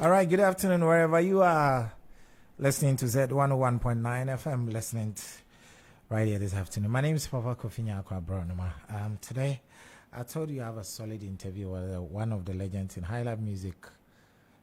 All right, good afternoon, wherever you are listening to Z101.9 FM, listening right here this afternoon. My name is Papa Kofinya Akwabronoma. Today, I told you I have a solid interview with one of the legends in high life music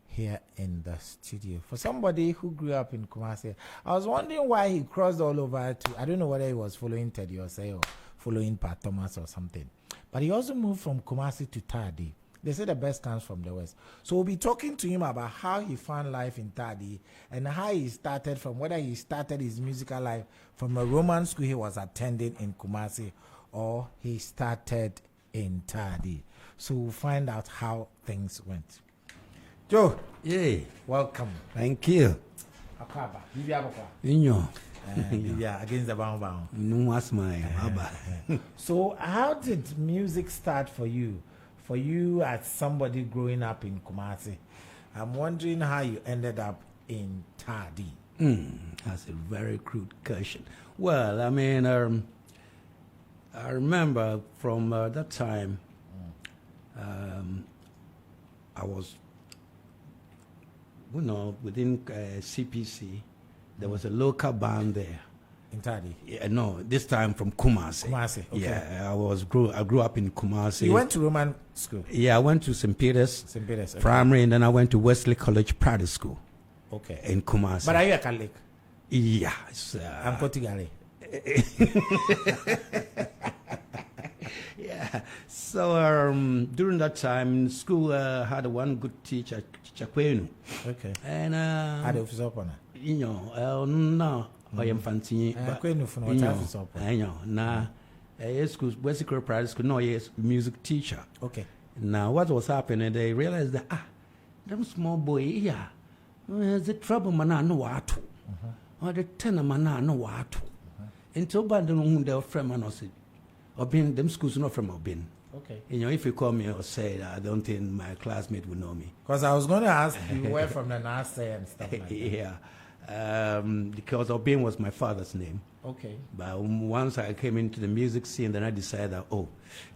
here in the studio. For somebody who grew up in Kumasi, I was wondering why he crossed all over to, I don't know whether he was following Teddy Osei or following Pat Thomas or something. But he also moved from Kumasi to Tadi. They say the best comes from the West. So we'll be talking to him about how he found life in Tadi and how he started from, whether he started his musical life from a Roman school he was attending in Kumasi or he started in Tadi. So we'll find out how things went. Joe. Yay. Welcome. Thank you. Akaba. Bibia Bokwa. Inyo. Bibia against the bound. No, my So how did music start for you? For you as somebody growing up in Kumasi, I'm wondering how you ended up in Tadi. That's a very crude question. Well, I mean, I remember from that time, I was, within CPC, there was a local band there. In Tadi? Yeah, no, this time from Kumasi. Kumasi, okay. Yeah, I grew up in Kumasi. You went to Roman school? Yeah, I went to St. Peter's. St. Peter's, okay. Primary, and then I went to Wesley College Private School. Okay. In Kumasi. But are you a Catholic? Yeah. I'm Kotigari. Yeah. So during that time in school, I had one good teacher, Teacher Kwenu. Okay. And had the officer up on her? No. I am fancy. Kwenu for no officer up on her. I know. Now, school, Wesley College Private School, no, yes, music teacher. Okay. Now, what was happening? They realized that, them small boy, yeah, the trouble man, I know what. Or the tenor man, I know what. Until bad, they were from an Osei. Or being them schools not from Obin. Okay. If you call me or say that, I don't think my classmate would know me. Because I was going to ask you where from the NASA and stuff like that. Yeah. Because Obin was my father's name. Okay. But once I came into the music scene, then I decided that,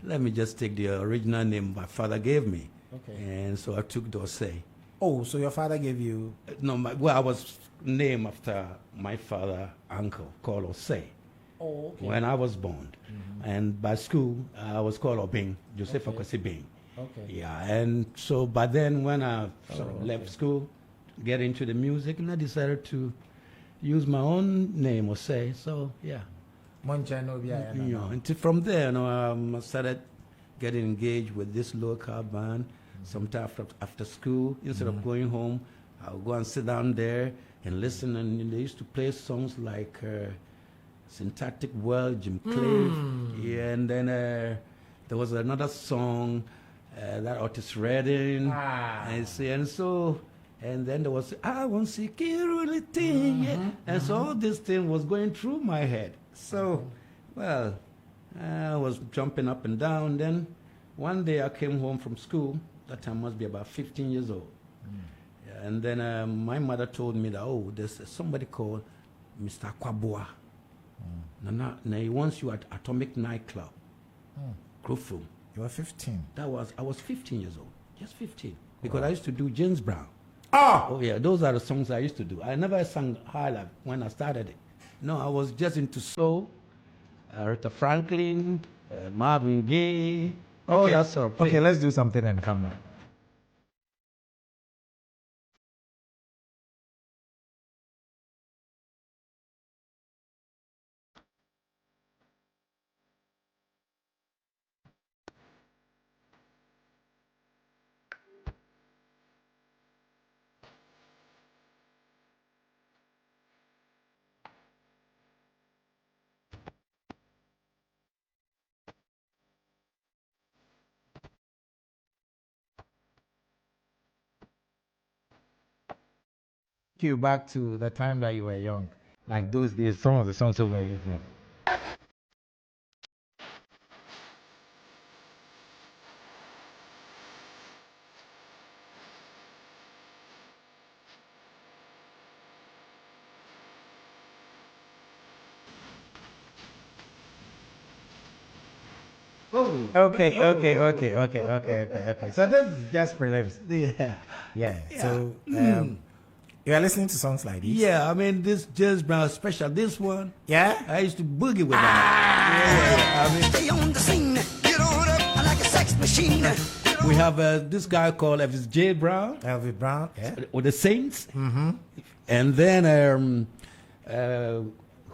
let me just take the original name my father gave me. Okay. And so I took Osei. Oh, so your father gave you... No, I was named after my father, uncle, called Osei. Oh, okay. When I was born. And by school, I was called Obing, Joseph Akwasi Bing. Okay. Yeah, and so by then when I left school, get into the music, and I decided to use my own name, Osei. So, yeah. And from there, I started getting engaged with this local band. Sometime after school, instead of going home, I would go and sit down there and listen, and they used to play songs like... Syntactic World, Jim Cliff, yeah, and then there was another song that Otis Redding, and then there was I won't see really thing, and so all this thing was going through my head. So, well, I was jumping up and down. Then one day I came home from school. That time must be about 15 years old, and then my mother told me that there's somebody called Mr. Kwabua. Now he wants you at Atomic Nightclub. Grofrom. You were 15. I was 15 years old. Just 15. Because I used to do James Brown. Oh yeah, those are the songs I used to do. I never sang high life when I started it. No, I was just into soul, Aretha Franklin, Marvin Gaye, all that sort of thing. Okay, let's do something and come now. You back to the time that you were young, like those days, some of the songs over here. Oh. Okay. So that's just prelims. Yeah. So you are listening to songs like these? Yeah, I mean, this James Brown special, this one. Yeah? I used to boogie with that. Yeah, I mean, Stay on the scene, get on up like a sex machine. we have this guy called Elvis J. Brown. Elvis Brown, yeah. With the Saints. Mm-hmm. And then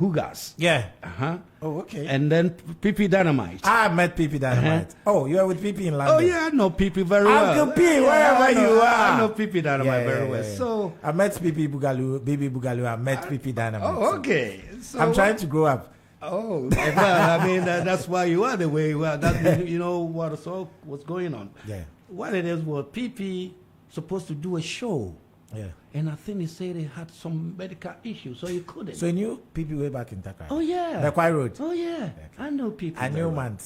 Hugas. Yeah. Uh-huh. Oh, okay. And then PP Dynamite. I met PP Dynamite. Oh, you are with PP in London? Oh, yeah, I know PP very well. Uncle P, wherever you are. I know PP Dynamite very well. So I met PP Bugalu, Baby Bugalu. I met PP Dynamite. Oh, okay. So I'm trying to grow up. Oh, well, I mean, that's why you are the way you are. That, you know what's going on. Yeah. What it is was PP supposed to do a show. Yeah. And I think he said he had some medical issues, so he couldn't. So you knew people way back in Takra? Oh, yeah. The Kwai Road? Oh, yeah. I know people. I knew well. man.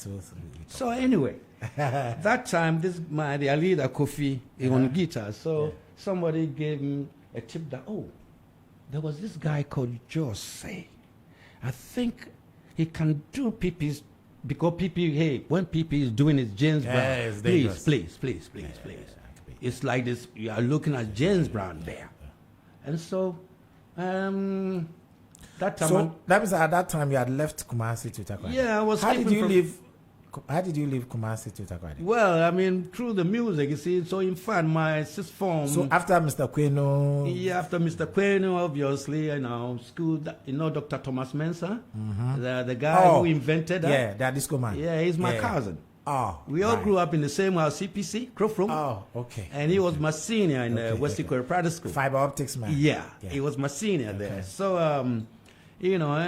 So anyway, that time, this man, the leader, Kofi, he on guitar. So somebody gave him a tip that, there was this guy called Joe Osei. I think he can do PP's, because PP, hey, when PP is doing his James Brown, please. It's like this, you are looking at James Brown there. And so, that time. So that means at that time you had left Kumasi to Takoradi. Yeah, I was. How did you leave Kumasi to Takoradi? Well, I mean, through the music, you see. So in fact, my sixth form. So after Mr. Queno. Yeah, after Mr. Queno, obviously, school. Dr. Thomas Mensah, the guy who invented that. Yeah, that disco man. Yeah, he's my cousin. Oh, we all grew up in the same house, CPC, Crofrom. Oh, okay. And he was my senior in West Ikoyi Private School. Fiber optics man. Yeah, he was my senior there. So, and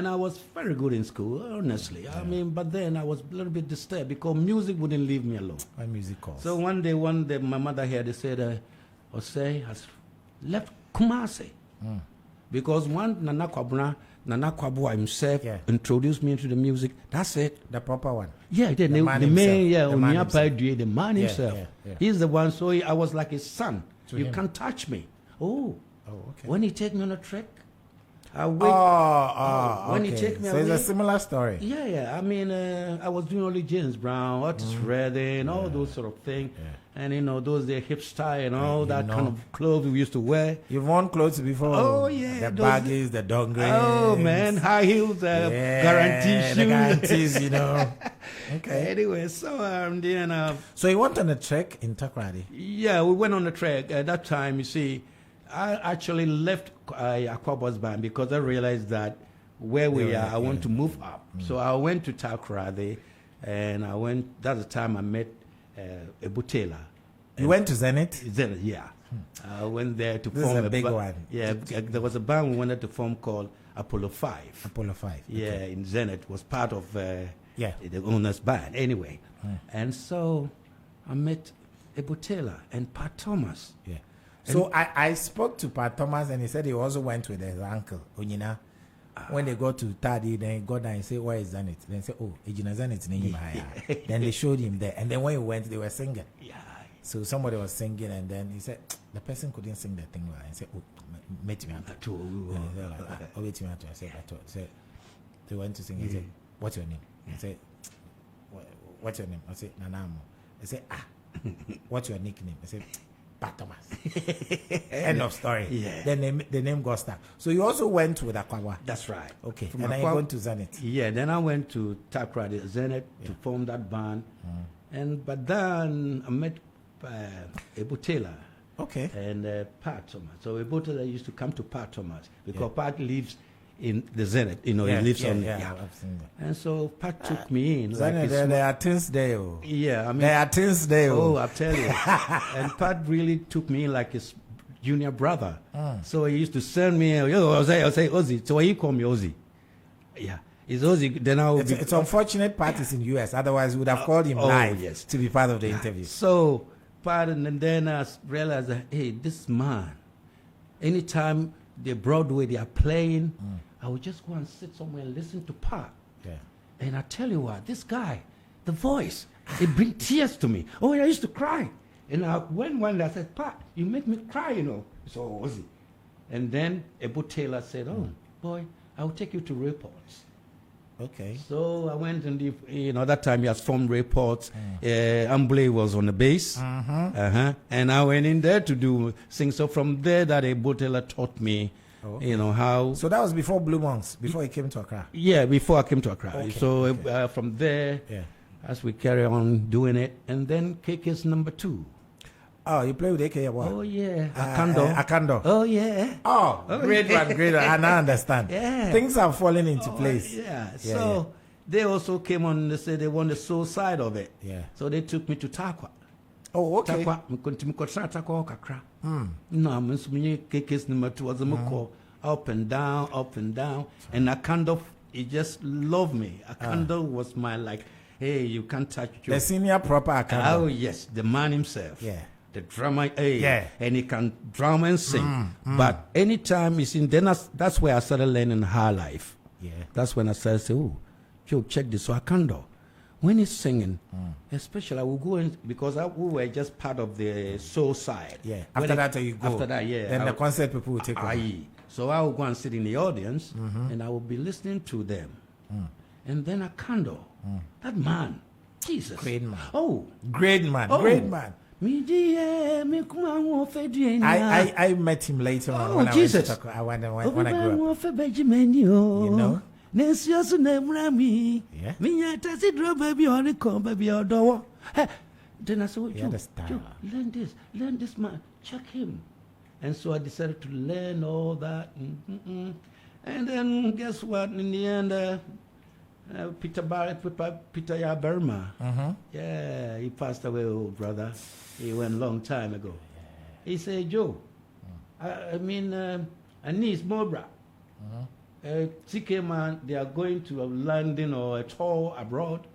I was very good in school, honestly. Yeah. I mean, but then I was a little bit disturbed because music wouldn't leave me alone. My music calls. So one day, my mother here, they said, Osei has left Kumasi. Because one, Nana Kwabua himself introduced me into the music. That's it. The proper one. Yeah, the man himself. Yeah. He's the one. So I was like his son. You can't touch me. Oh, okay. When he take me on a trek, I wait. When he take me so it's a similar story. Yeah. I mean, I was doing only James Brown, Otis Redding, all those sort of things. Yeah. And those the hipster and all that kind of clothes we used to wear. You've worn clothes before. Oh yeah, the baggies, the dungarees. Oh man, high heels, guarantee shoes. The guarantees, Okay. Anyway, so so you went on a trek in Takoradi? Yeah, we went on a trek. At that time, you see, I actually left Akwabo's band because I realized that where we are, I want to move up. So I went to Takoradi, and that's the time I met Ebutela. You went to Zenith? Zenith, yeah. I went there to this form is a big one. Yeah, there was a band we wanted to form called Apollo 5. Apollo 5. Yeah, okay. in Zenith. It was part of the owner's band. Anyway. And so I met Ebutela and Pat Thomas. Yeah. So I spoke to Pat Thomas and he said he also went with his uncle, Onyina. When they go to Tadi, then he got down and say, where is Zenith? Then say, Ejina Zenith. Then they showed him there. And then when he went, they were singing. Yeah. So somebody was singing and then he said, the person couldn't sing the thing well. And he said, meet me. I said, they went to sing. He said, what's your name? He said, what's your name? I said, Nanamo. He said, what's your nickname? I said, Pat Thomas. End of story. Yeah. Then the name got stuck. So you also went with Akwaboa. That's right. Okay. From and then you went to Zenith. Yeah. Then I went to Takoradi Zenith to form that band. But then I met Ebutela. Okay. And Pat Thomas. So Ebutela used to come to Pat Thomas because Pat lives in the Zenith. He lives on. Yeah. I've seen that. And so Pat took me in. Zenith, there are things there. Yeah, I mean, there are things there. Oh, I tell you. And Pat really took me in like his junior brother. So he used to send me, I'll say, Ozzy. So he call me Ozzy. Yeah. It's Ozzy. Then it's unfortunate Pat is in US. Otherwise, we would have called him live to be part of the interview. So Pat, and then I realized that, hey, this man, anytime the Broadway they are playing, I would just go and sit somewhere and listen to Pat. Yeah. And I tell you what, this guy, the voice, it brings tears to me. Oh, I used to cry. And I went one day, I said, Pat, you make me cry, So Ozzy. And then Ebutela said, boy, I'll take you to reports. Okay. So I went and that time he has formed reports. Amble was on the bass. And I went in there to sing. So from there that a boteler taught me, how. So that was before Blue Monks, before he came to Accra? Yeah, before I came to Accra. Okay, So from there, as we carry on doing it, and then KK's number 2. Oh, you play with AK? What? Oh, yeah. Akando. Akando. Oh, yeah. Oh, great one, great one. I now understand. Yeah. Things are falling into place. Yeah. So they also came on, they said they want the soul side of it. Yeah. So they took me to Takwa. Oh, okay. Takwa, Takwa kakra. No, I'm KK's number 2 was a call up and down. And Akando, he just loved me. Akando was my hey, you can't touch you. The senior proper Akando. Oh, yes, the man himself. Yeah. The drummer, and he can drum and sing. But anytime he's in, then that's where I started learning high life. Yeah. That's when I started saying, oh, Joe, check this. So Akando, when he's singing, especially I will go in, because we were just part of the soul side. Yeah. After that, you go. After that, yeah. Then the concert people will take over. So I will go and sit in the audience, and I will be listening to them. And then Akando, that man, Jesus. Great man. Oh. Great man. Oh. Great man. I met him later on when Jesus. I went to when I grew up. You know? Yeah. Then I said, He had a style. Joe, learn this man, check him. And so I decided to learn all that. And then guess what? In the end, Peter Yaberma. Yeah, he passed away, old brother. He went a long time ago. He said, Joe, I need more bra. CK man, they are going to London or a tour abroad,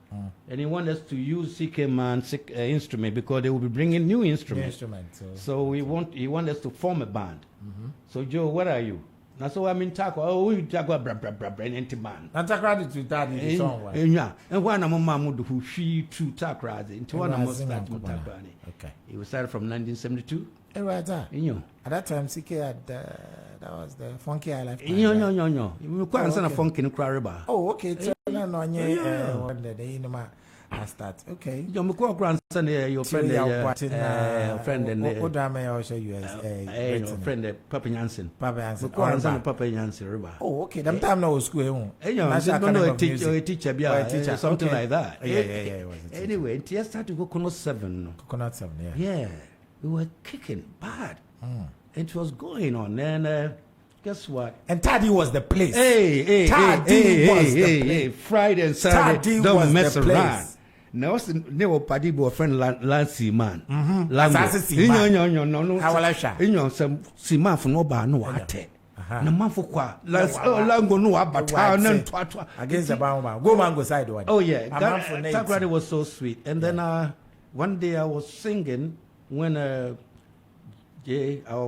and he wants us to use CK man's instrument because they will be bringing new instruments. So he want us to form a band. So Joe, where are you? Now so I'm in Takwa. Oh, we Takwa bra empty man. And Takwa to that in the song. Yeah, and one of my mom who she to Takwa into one of start with Takwa. Okay. It was started from 1972. Right. At that time, CK had that was the funky I life. No. You can't send a funky in Crariba. Oh, okay. I start. Okay. Your grandson, your friend, and what I may also you as your friend, Papa Jansen. Papa Jansen. Papa Jansen. Oh, okay. Them time no school. A teacher, something like that. Yeah. Anyway, it started to go Coconut 7. Coconut 7, yeah. Yeah. We were kicking bad. It was going on. And guess what? And Taddy was the place. Taddy was the place. Friday and Saturday, don't mess around. No, no, Paddy boyfriend Lancy man. No. How will I share? Some Siman for no bar, no ate. No man for qua. Lango no abata against the Bama. Go mango side one. Oh, yeah. That was so sweet. And then one day I was singing when our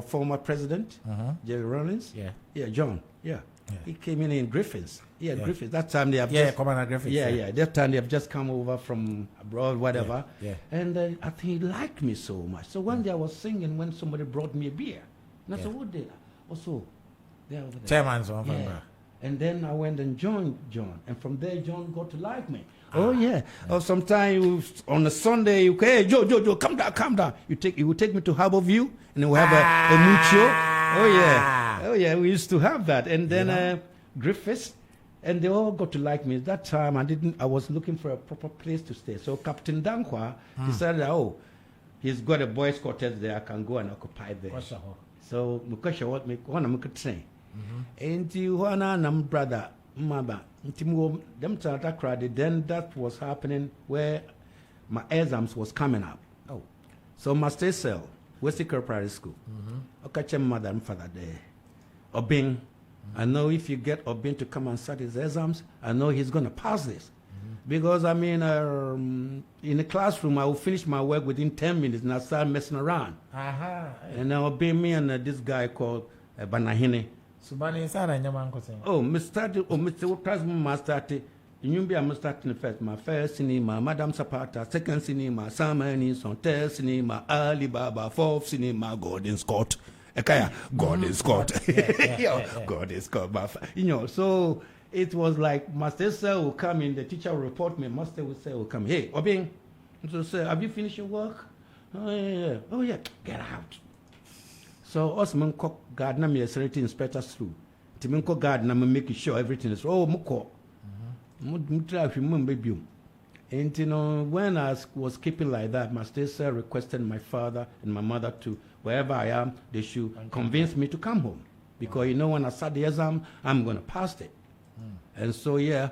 former president, Jerry Rollins, John, he came in Griffiths. Griffiths. That time they have Commander Griffiths. That time they have just come over from abroad, whatever. And I think he liked me so much. So one day I was singing when somebody brought me a beer. And I said, what did I? Also, they're over there. Chairman's on. And then I went and joined John. And from there, John got to like me. Oh, yeah. Or sometimes on a Sunday, you say, hey, Joe, come down. You will take me to Harbour View, and then we'll have a mood show. Oh, yeah, we used to have that. And then Griffiths, and they all got to like me. At that time, I was looking for a proper place to stay. So Captain Dankwa decided, he's got a boys' quarters there. I can go and occupy there. So, because what me train. And you want brother, Maba. Then that was happening where my exams was coming up. Oh, so my state cell, Westicker Primary School. Okay, mother and father there. Obing, I know if you get Obing to come and start his exams, I know he's gonna pass this. Because in the classroom, I will finish my work within 10 minutes and I start messing around. And now Obing me and this guy called Banahine. Oh, Mr. Classman started. You be a starting first. My first cinema, Madame Zapata, second cinema, Samani, third cinema, Alibaba, fourth cinema, Gordon Scott. Gordon Scott. Gordon Scott. So it was like Master Sir will come in, the teacher will report me, Master will say, will come, hey, Obing, so sir, have you finished your work? Oh yeah, get out. So Osman Cock Gardner me security inspector through. Timinko Gardner making sure everything is Muko. And you know, when I was keeping like that, Master Sir requested my father and my mother to, wherever I am, they should convince me to come home. Because you know, when I start the exam, I'm going to pass it. And so, yeah,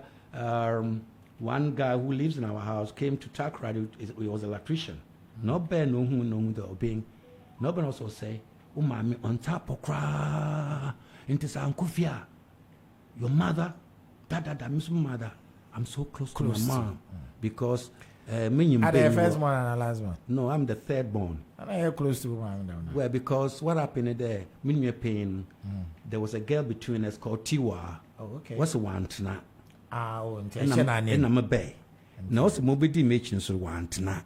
one guy who lives in our house came to Takrady. He was an electrician. No bear no who know the obeying. No one also say, Umami on top of cry into Sankufia. Your mother, that Miss Mother, I'm so close to my mom. Because me are the first one and the last one? No, I'm the third born. And I am close to mom now. Well, because what happened there, me pain, there was a girl between us called Tiwa. Oh, okay. What's the one tonight? And I'm a bay. Now, also, Mobidi mentions one tonight.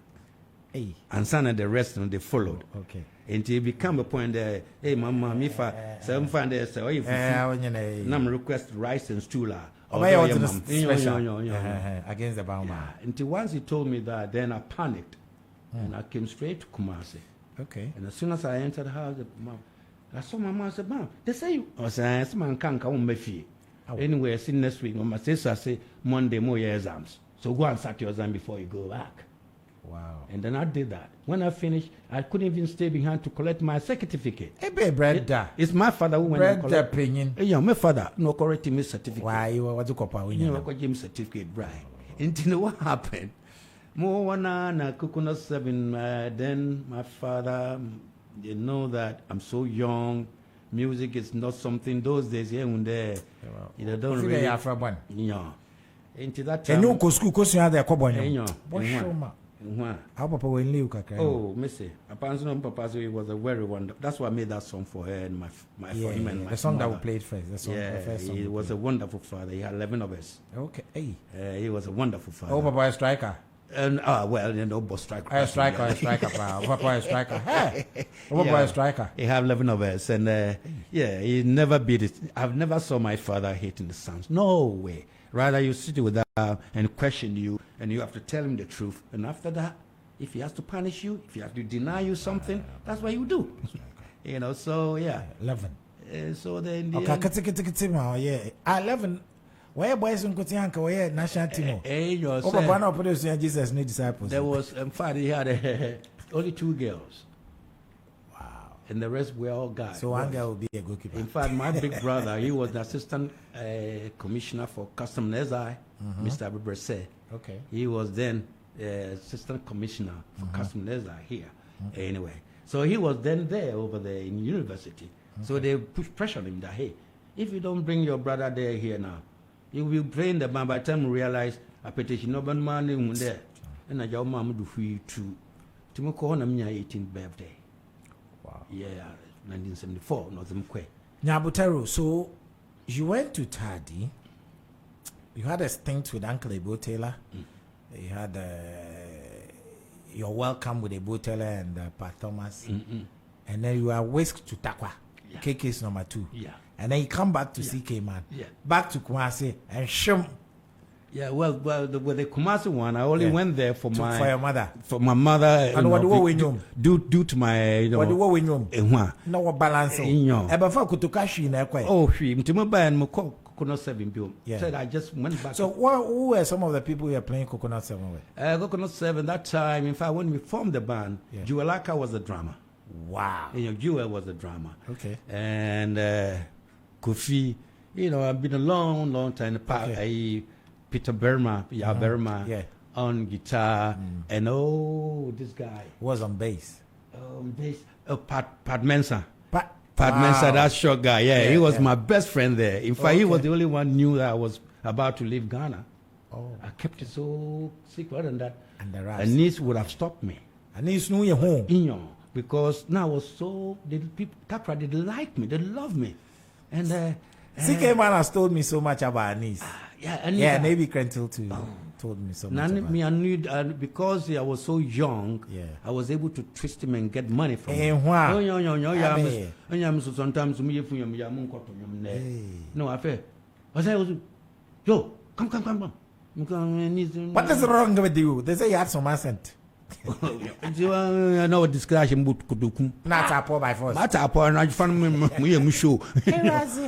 Hey. And some of the rest of they followed. Okay. Until it become a point there, hey, Mama, if I some find there, so if you request rice and stool. Against the Bauma. Until once he told me that, then I panicked. And I came straight to Kumasi. Okay. And as soon as I entered the house, I saw my mom. I said, Mom, they say you. I said, man can't come my fee. Anyway, I see next week. My sister say Monday more your exams. So go and start your exam before you go back. Wow. And then I did that. When I finished, I couldn't even stay behind to collect my certificate. It's my father who went to collect. Yeah, my father no correcting me certificate. Why you want to copy? You know, got him certificate, right? And you know what happened? More one na coconut 7. Then my father, you know that I'm so young. Music is not something those days here and there. You don't really. Yeah. Into that time. And you go school because you had a cobble. How Papa will leave? Oh, Missy. Papa was a very wonderful. That's why I made that song for her and for him and my the song mother. that we played first. The song, the first song he was a wonderful father. He had 11 of us. Okay. Hey. He was a wonderful father. Oh, Papa is striker. And well, you know, both striker. Striker. Papa is striker. Hey. Papa is striker. He have 11 of us, and yeah, he never beat it. I've never saw my father hating the sons. No way. Rather, you sit with that and question you, and you have to tell him the truth. And after that, if he has to punish you, if he has to deny you something, that's what you do. You know, so yeah. 11. So then. Okay, 11. Where boys in Kotianka were national team? Jesus no disciples. There was, in fact, he had only 2 girls. Wow. And the rest were all guys. So one girl will be a goalkeeper. In fact, my big brother, he was the assistant commissioner for Customs and SI, Mr. Abubrese. Okay. He was then assistant commissioner for Customs and SI here. Anyway, so he was then there over there in university. So they pushed pressure on him that, hey, if you don't bring your brother there here now, you will train the man. By the time we realize a petition, no man in there. And I just mom do free to me call him 18th birthday. Wow. Yeah, 1974. No, them quick. Nyabutero, so you went to Tadi. You had a stint with Uncle Ebo Taylor. You had your welcome with Ebo Taylor and Pat Thomas. And then you were whisked to Takwa. Yeah. KK's number 2. Yeah. And then you come back to CK Man. Yeah. Back to Kumasi and Shum. Yeah, well, with the Kumasi one, I only went there for your mother. For my mother. And what do we know? Due to my, you know. What do we know? No, what balance? Eba fa kutukashi na kwe. Oh, she. Mtimba and Moko Coconut 7 bill. Yeah. Said I just went back. So who were some of the people you were playing Coconut 7 with? Coconut 7 that time. In fact, when we formed the band, Juelaka was the drummer. Wow. You know, Jewel was the drummer. Okay. And Kofi, you know, I've been a long time. Peter Burma, Burma, on guitar, and this guy was on bass. Pat Mensah. Pat Mensah, that short guy. Yeah, he was my best friend there. In fact, he was the only one knew that I was about to leave Ghana. Oh, I kept it so secret, and that. And the rest. Anis would have stopped me. Anis knew your home. Because now I was so people Capra, they like me, they love me, and CK Man has told me so much about Anis. Yeah, maybe Crentil too told me so much. I knew because I was so young. Yeah, I was able to twist him and get money from him. Sometimes no, I feel. Joe, come. What is wrong with you? They say you have some accent. I know discussion could do. Not a poor by force. Not a poor, and I found me show.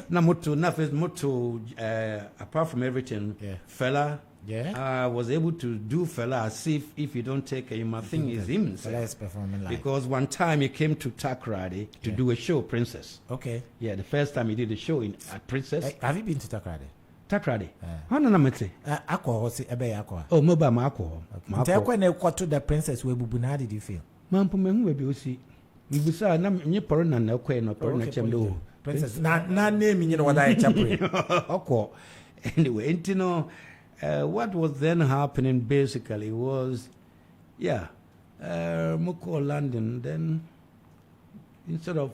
No motto, nothing motto, apart from everything, fella. Yeah. I was able to do fella as if you don't take him, I think it's him. Fella is performing live. Because one time he came to Takoradi to do a show, Princess. Okay. Yeah, the first time he did a show at Princess. Have you been to Takoradi? Takoradi. How no mate? Oh, mobile Marco. When they got to the Princess, how did you feel? Mampu me be see. We be say na me porn na kwe no porn na chemdo. Princess na name you know what I chapre. Okay. Anyway, you know what was then happening basically was Moko London then instead of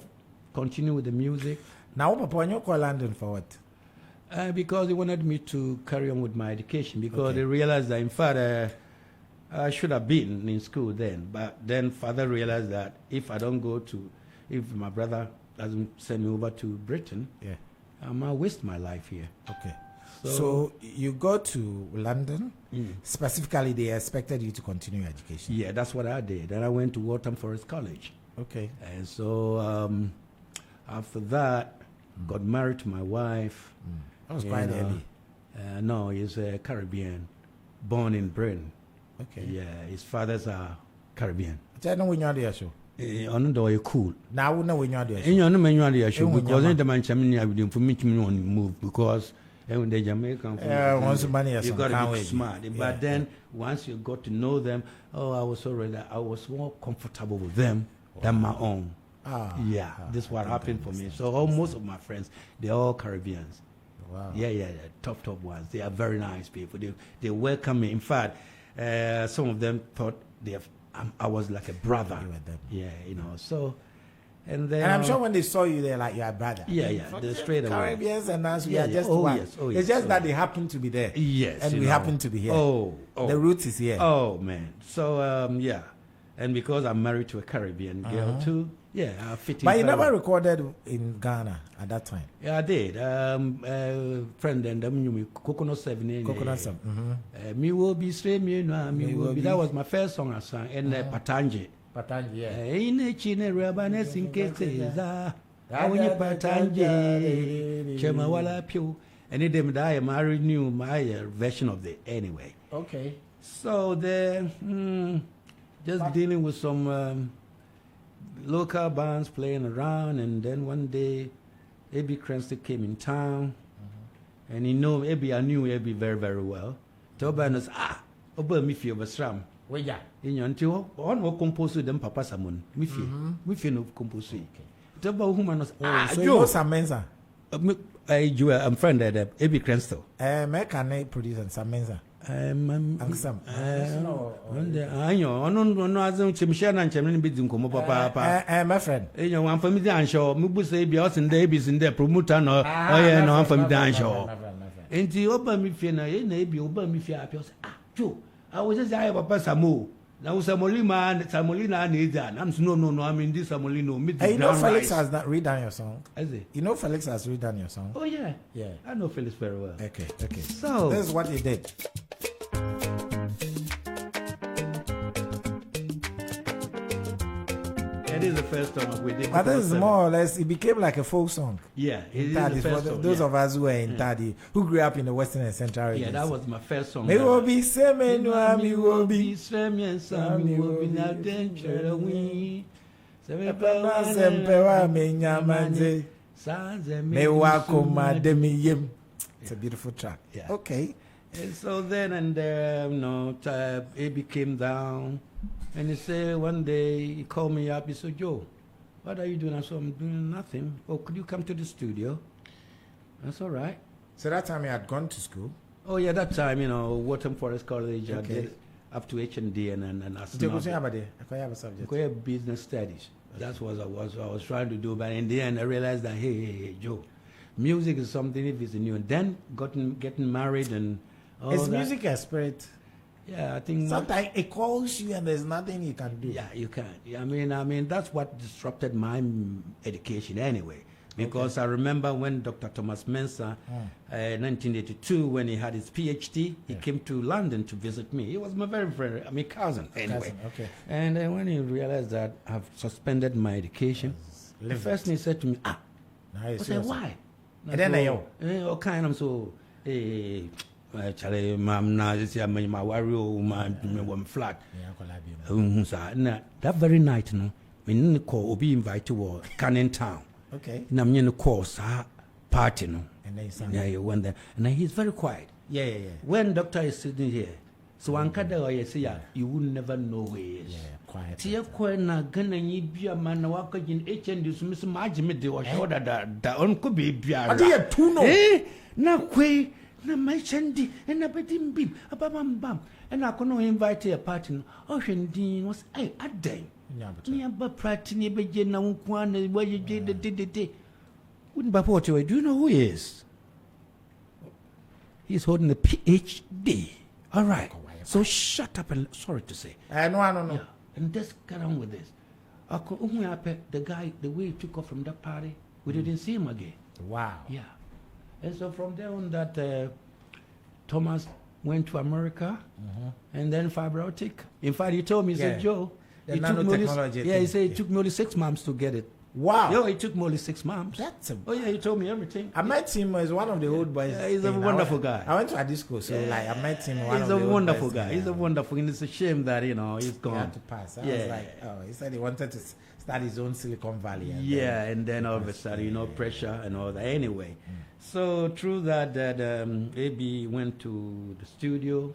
continue with the music. Now Papa you call London for what? Because they wanted me to carry on with my education because they realized that in fact I should have been in school then, but then father realized that if my brother doesn't send me over to Britain, I might waste my life here. Okay. So you go to London, specifically they expected you to continue your education. Yeah, that's what I did. Then I went to Waltham Forest College. Okay. And so after that, got married to my wife. That was quite early. No, he's a Caribbean, born in Britain. Okay. Yeah, his fathers are Caribbean. I know when you're there, show. You're cool. Now we know when you're there. You know when you're there, show because in the Manchester I would for me to move because when the Jamaican once money you got to be smart. But then once you got to know them, I was more comfortable with them than my own. This is what happened for me. So most of my friends, they're all Caribbeans. Wow. Yeah, top ones. They are very nice people. They welcome me. In fact, some of them thought I was like a brother. Yeah, you know. So, and then I'm sure when they saw you, they're like, "You're a brother." Yeah. They're straight away. Caribbeans and us, we are just one. It's just that they happen to be there. Yes, and we happen to be here. Oh, the roots is here. Oh man. So and because I'm married to a Caribbean girl too. Yeah, I fit in. But you never recorded in Ghana at that time. Yeah, I did. Friend and them knew me. Coconut 7. Coconut 7. Me will be straight, me no, me will be. That was my first song I sang. And Patanji. Patanji, yeah. In chine rabanes in keteza. Awuni Patanji. Chema wala pio. And it them that I renew my version of it anyway. Okay. So then, just dealing with some. Local bands playing around, and then one day, A.B. Cranston came in town, and I knew A.B. very, very well. Toba knows, Oba Mifi Obasram. Well, yeah. In your until one will compose with them, Papa Samon. Mifi no compose. Toba woman was, so you know some mensa. I'm friend at A.B. Cranston. Can produce some mensa. My friend, one for me down show, Mubu say be us and Davies in the promoter, no, no, for me down show. And the open me fina, be open me fear. Joe, I was just I have a Samu. Now Samolina needs that. I'm no, I mean this Samolino. You know Felix has not redone your song. Is it? You know Felix has redone your song. Oh yeah. I know Felix very well. Okay. So this is what he did. It is the first song we did. But this is more or less, it became like a folk song. Yeah, it is the first song. Those of us who were in Tadi, who grew up in the Western and Central regions. Yeah, that was my first song. Me will be same, me will be me will be not danger we. It's a beautiful track. Yeah. Okay. And so then A.B. came down. And he said one day, he called me up, he said, Joe, what are you doing? I said, I'm doing nothing. Oh, could you come to the studio? That's all right. So that time you had gone to school? Oh, yeah, that time, Waltham Forest College, I did up to H&D and I subject. Business studies. That's what I was trying to do. But in the end, I realized that, hey, Joe, music is something if it's new. And then getting married and all is that. Music a spirit? Yeah, I think sometimes it calls you and there's nothing you can do. Yeah, you can. I mean, that's what disrupted my education anyway. because I remember when Dr. Thomas Mensah, 1982, when he had his PhD, he came to London to visit me. He was my very, cousin anyway. Okay. And then when he realized that I've suspended my education, the first thing he said to me, I said, why? And then all kind of so, actually, ma'am, now this year, my warrior, my flat. That very night, no, we didn't call or be invited to Canning Town. Okay. And I'm in the course, party, no. And then you went there. And he's very quiet. Yeah. When doctor is sitting here, so one kada you say, you will never know where he is. Yeah, quiet. Tia Quena, Gunna, you be a man, walk in HN, you miss Majimid, or shoulder that on could be Biara. I did two no. Na quay, na my shandy, and a betting beam, a bam, and I could not invite a party. Ocean Dean was a day. Near Bapratini begin now one where you did the day. Wouldn't Baport, do you know who he is? He's holding a PhD. All right. So shut up and sorry to say. No. Yeah. And just get on with this. The guy, the way he took off from that party, we didn't see him again. Wow. Yeah. And so from there on that, Thomas went to America and then fiber optic. In fact, he told me, he said, Joe, the nanotechnology. He said it took me only 6 months to get it. Wow. Yo, it took me only 6 months. He told me everything. I met him as one of the old boys. Yeah, he's a wonderful guy. I went to a disco, so I met him. He's a wonderful guy. He's a wonderful, and it's a shame that he's gone. He had to pass. I was like, he said he wanted to start his own Silicon Valley. And then all of a sudden, pressure and all that. Anyway, so through that, AB went to the studio.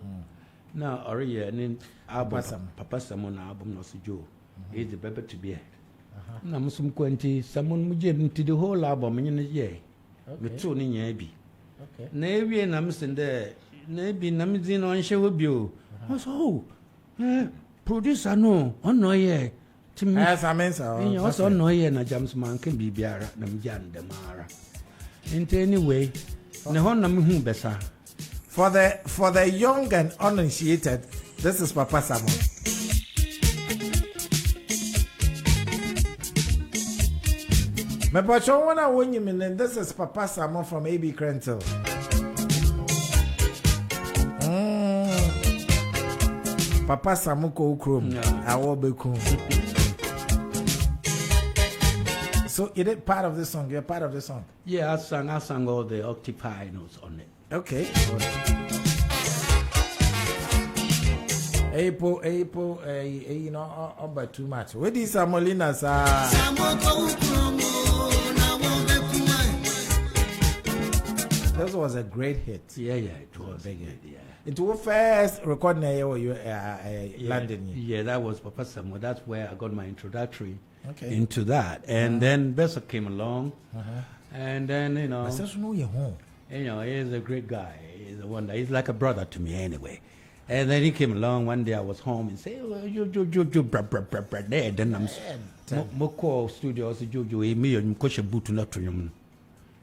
Now, already, and then Papa Samon album, no Joe. He's the baby to be. I'm some quantity, someone would to the whole album in a year. With two in Yabi. Okay. Navy and I'm saying there, maybe Namizin on show with you. Oh, producer, no, on no year. To me, as I mentioned, also no year, and a James man can be Biara, Namjan, the Mara. And anyway, Nahonam Bessa. For the young and uninitiated, this is Papa Samo. My patron, when I win you, this is Papa Samo from AB Crentel. Papa Samuko Ukrum, I will be cool. So you did part of the song. You're part of the song. Yeah, I sang all the octopi notes on it. Okay. April, you know, about too much. Where these are Molinas? This was a great hit. Yeah, it was a big hit. Yeah. It was first recording you London. Yeah, that was Papa Samuel. That's where I got my introductory into that. And then Bessa came along. And then, he's a great guy. He's a wonder. He's like a brother to me anyway. And then he came along one day. I was home and said, then I'm Moko studio, Jojo, me and Mkosha Butu Natrium.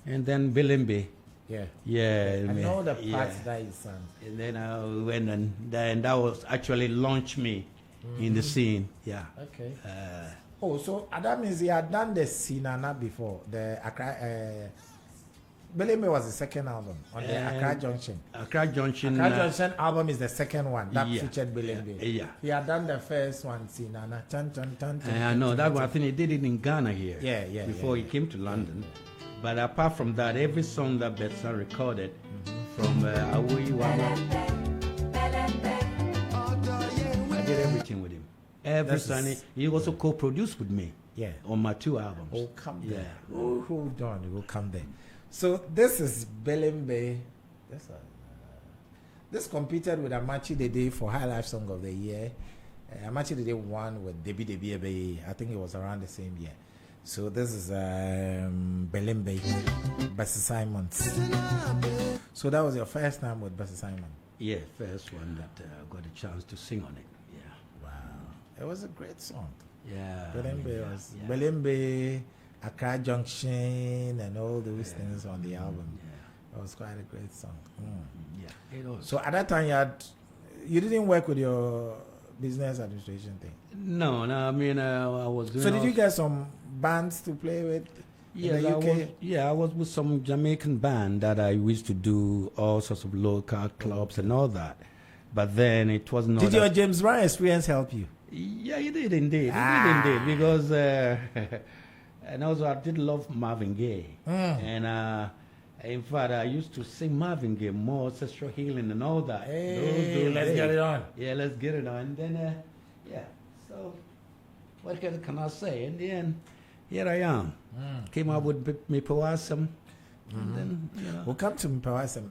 And then Bilimbe. Yeah. I know the parts that he sang. And then I went and then that was actually launched me in the scene. Yeah. Okay. So that means he had done the Sinana before. The Accra, Beleme was the second album on the Accra Junction. Accra Junction album is the second one that featured Beleme. Yeah. He had done the first one, Sinana. I know that one. I think he did it in Ghana here. Yeah. Before he came to London. But apart from that, every song that Betsa recorded from Awoyi Wawa, I did everything with him. Every song. He also co-produced with me. Yeah. On my 2 albums. Oh, come there. Yeah. Hold on, we'll come there. So this is Belembe. This competed with Amachi Dede for High Life Song of the Year. Amachi Dede won with Debi Debi. I think it was around the same year. So this is Belembe, Bessie Simons. So that was your first time with Bessie Simon? Yeah, first one that I got a chance to sing on it. Yeah. Wow. It was a great song. Yeah. Belembe, Accra Junction, and all those things on the album. Yeah. It was quite a great song. Yeah, it was. So at that time you didn't work with your business administration thing? No, I mean, I was doing... So did you get some bands to play with? Yes, the UK? I was with some Jamaican band that I used to do all sorts of local clubs and all that. But then it was not. Did your James Brown experience help you? Yeah, it did indeed. It did indeed because, and also I did love Marvin Gaye, and in fact I used to sing Marvin Gaye more, sexual healing and all that. Hey, let's get it on. Yeah, let's get it on. And then, yeah. So, what can I say? In the end, here I am. Came out with me Powasam, and then We'll come to Mpawasam.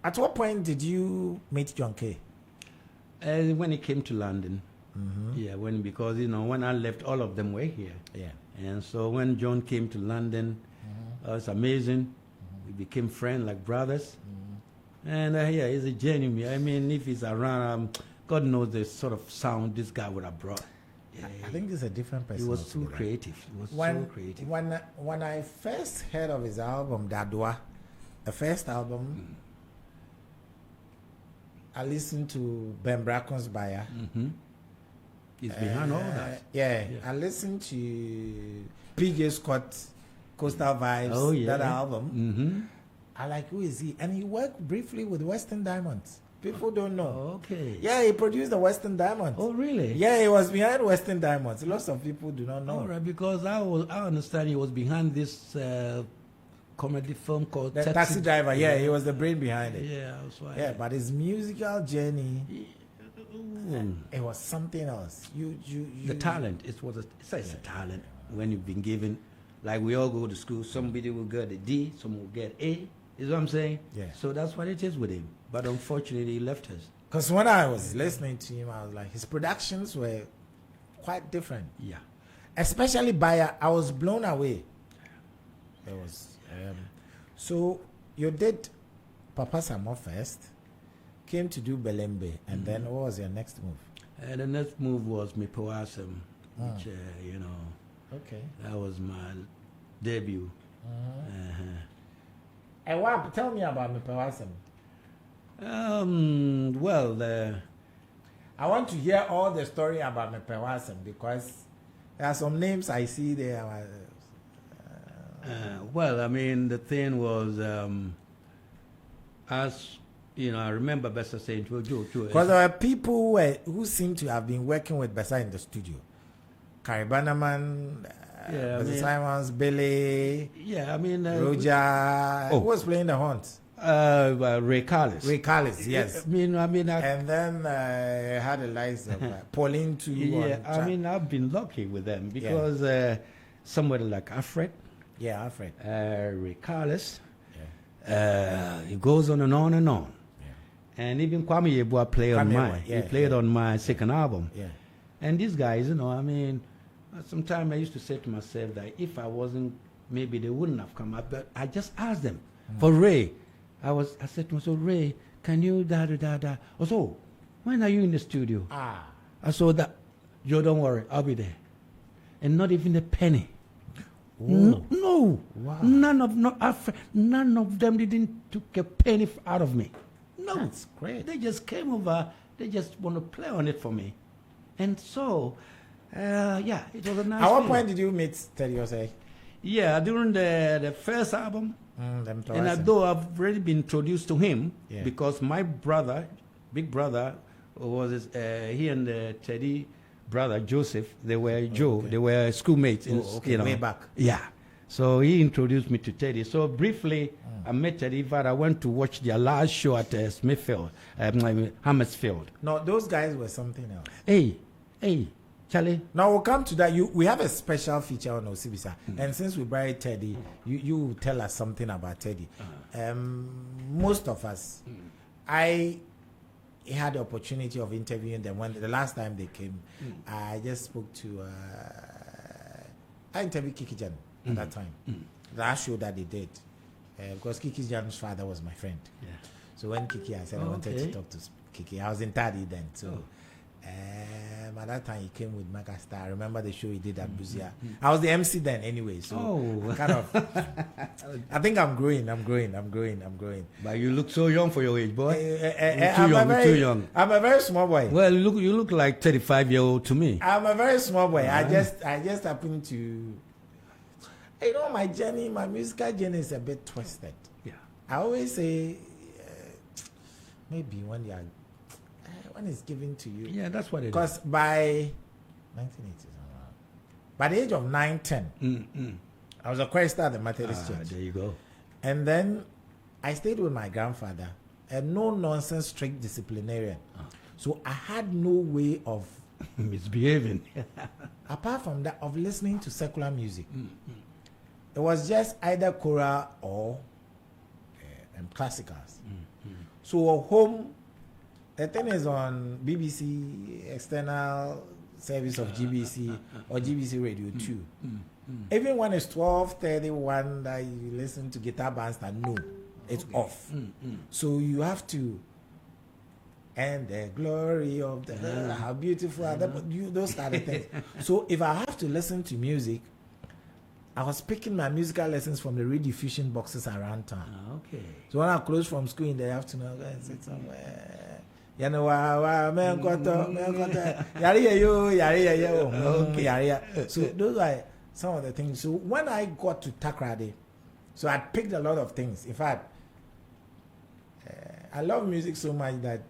At what point did you meet John Kay? When he came to London. Yeah, because when I left, all of them were here. Yeah. And so when John came to London, it was amazing. We became friends like brothers. And yeah, he's a genuine. I mean, if he's around, God knows the sort of sound this guy would have brought. Yeah, I think he's a different person. he was too altogether. creative. He was When, so creative. when I first heard of his album, Dadwa, the first album, I listened to Ben Bracken's Buyer. He's behind all that. Yeah, I listened to PJ Scott's Coastal Vibes, Oh, yeah. that album. I like, who is he? And he worked briefly with Western Diamonds. People don't know. Okay. Yeah, he produced the Western Diamonds. Oh, really? Yeah, he was behind Western Diamonds. Lots of people do not know. All right, because I understand he was behind this comedy film called The taxi driver, yeah, he was the brain behind it. Yeah, that's why. Yeah, but his musical journey, Mm. it was something else. The talent, it's a talent when you've been given, like we all go to school, somebody will get a D, some will get A, is what I'm saying? Yeah. So that's what it is with him. But unfortunately, he left us. Because when I was listening to him, I was like, his productions were quite different. Yeah. Especially Buyer, I was blown away. It was so you did Papa Samo first, came to do Belembe, and then what was your next move? And the next move was Me Powasam, which, Okay. that was my debut. And what? Tell me about Mpawasam. Well, I want to hear all the story about Mpawasam because there are some names I see there. well, I mean, the thing was, as I remember Bessa saying to Joe, Because there were people who seem to have been working with Bessa in the studio. Carrie Bannerman, Simons, Billy, yeah, I mean, Roger. Who was playing the horns? Ray Carlis. Ray Carlis, yes. I mean, And then had the likes of Pauline too. yeah, I mean, I've been lucky with them because somebody like Alfred, yeah, Alfred, Ray Carlis, it goes on and on and on. And even Kwame Yeboah played on mine. He played on my second album. Yeah. And these guys, I mean, sometimes I used to say to myself that if I wasn't, maybe they wouldn't have come up. But I just asked them. For Ray, I said to myself, Ray, can you da-da-da-da? Also, when are you in the studio? I saw that. Joe, don't worry, I'll be there. And not even a penny. No. Wow. None of them didn't took a penny out of me. No. That's great. They just came over. They just want to play on it for me. And so, it was a nice At what feeling. point did you meet Teddy Osei? Yeah, during the first album. And although I've already been introduced to him, because my brother, big brother, was he and Teddy brother Joseph, they were they were schoolmates way back. Yeah. So he introduced me to Teddy. So briefly, I met Teddy, but I went to watch their last show at Smithfield, Hammersfield. No, those guys were something else. Hey, Charlie. Now we'll come to that. We have a special feature on Osibisa, and since we buried Teddy, you tell us something about Teddy. Most of us, I had the opportunity of interviewing them when the last time they came. I just spoke to. I interviewed Kiki Jan at that time. That show that they did, because Kiki Jan's father was my friend. Yeah. So when Kiki, I said I wanted to talk to Kiki. I was in Tadi then, so. At that time he came with Megastar. I remember the show he did at Buzia. I was the MC then anyway, so I kind of I think I'm growing. But you look so young for your age, boy. You're too young. I'm a very small boy. Well, you look like 35-year-old to me. I'm a very small boy. I just happen to You know, my journey, my musical journey is a bit twisted. Yeah. I always say, maybe when it's given to you. Yeah, that's what it is. Because by 1980s, by the age of 9, 10, I was a chorister at the Methodist Church. There you go. And then I stayed with my grandfather, a no-nonsense, strict disciplinarian. So I had no way of misbehaving. Apart from that, of listening to secular music. It was just either choral or classicals. So home, the thing is on BBC, external service of GBC or GBC Radio 2. Even when it's 12:31 that you listen to guitar bands, that no, it's off. So you have to, and the glory of the how beautiful are those kind of things. So if I have to listen to music, I was picking my musical lessons from the rediffusion boxes around town. Okay. So when I close from school in the afternoon, I go and sit somewhere. You know, so those are some of the things. So when I got to Takrade, so I picked a lot of things. In fact, I love music so much that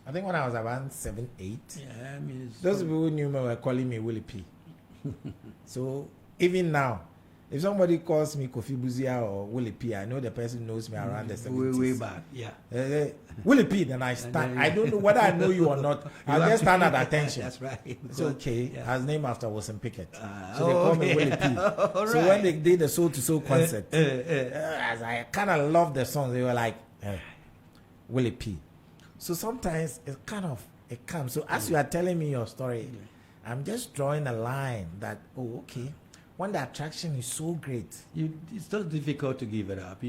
I think when I was around 7, 8, those people who knew me were calling me Willie P. So even now, if somebody calls me Kofi Buzia or Willie P, I know the person knows me around the 70s. Way back, yeah. Willie P, then I stand. I don't know whether I know you or not. I'll just stand at attention. That's right. It's okay. Yeah. I was named after Wilson Pickett. So they call me Willie P. So when they did the Soul to Soul concert, as I kind of loved the song, they were like, Willie P. So sometimes it comes. So as you are telling me your story, I'm just drawing a line that, okay. When the attraction is so great, it's still difficult to give it up.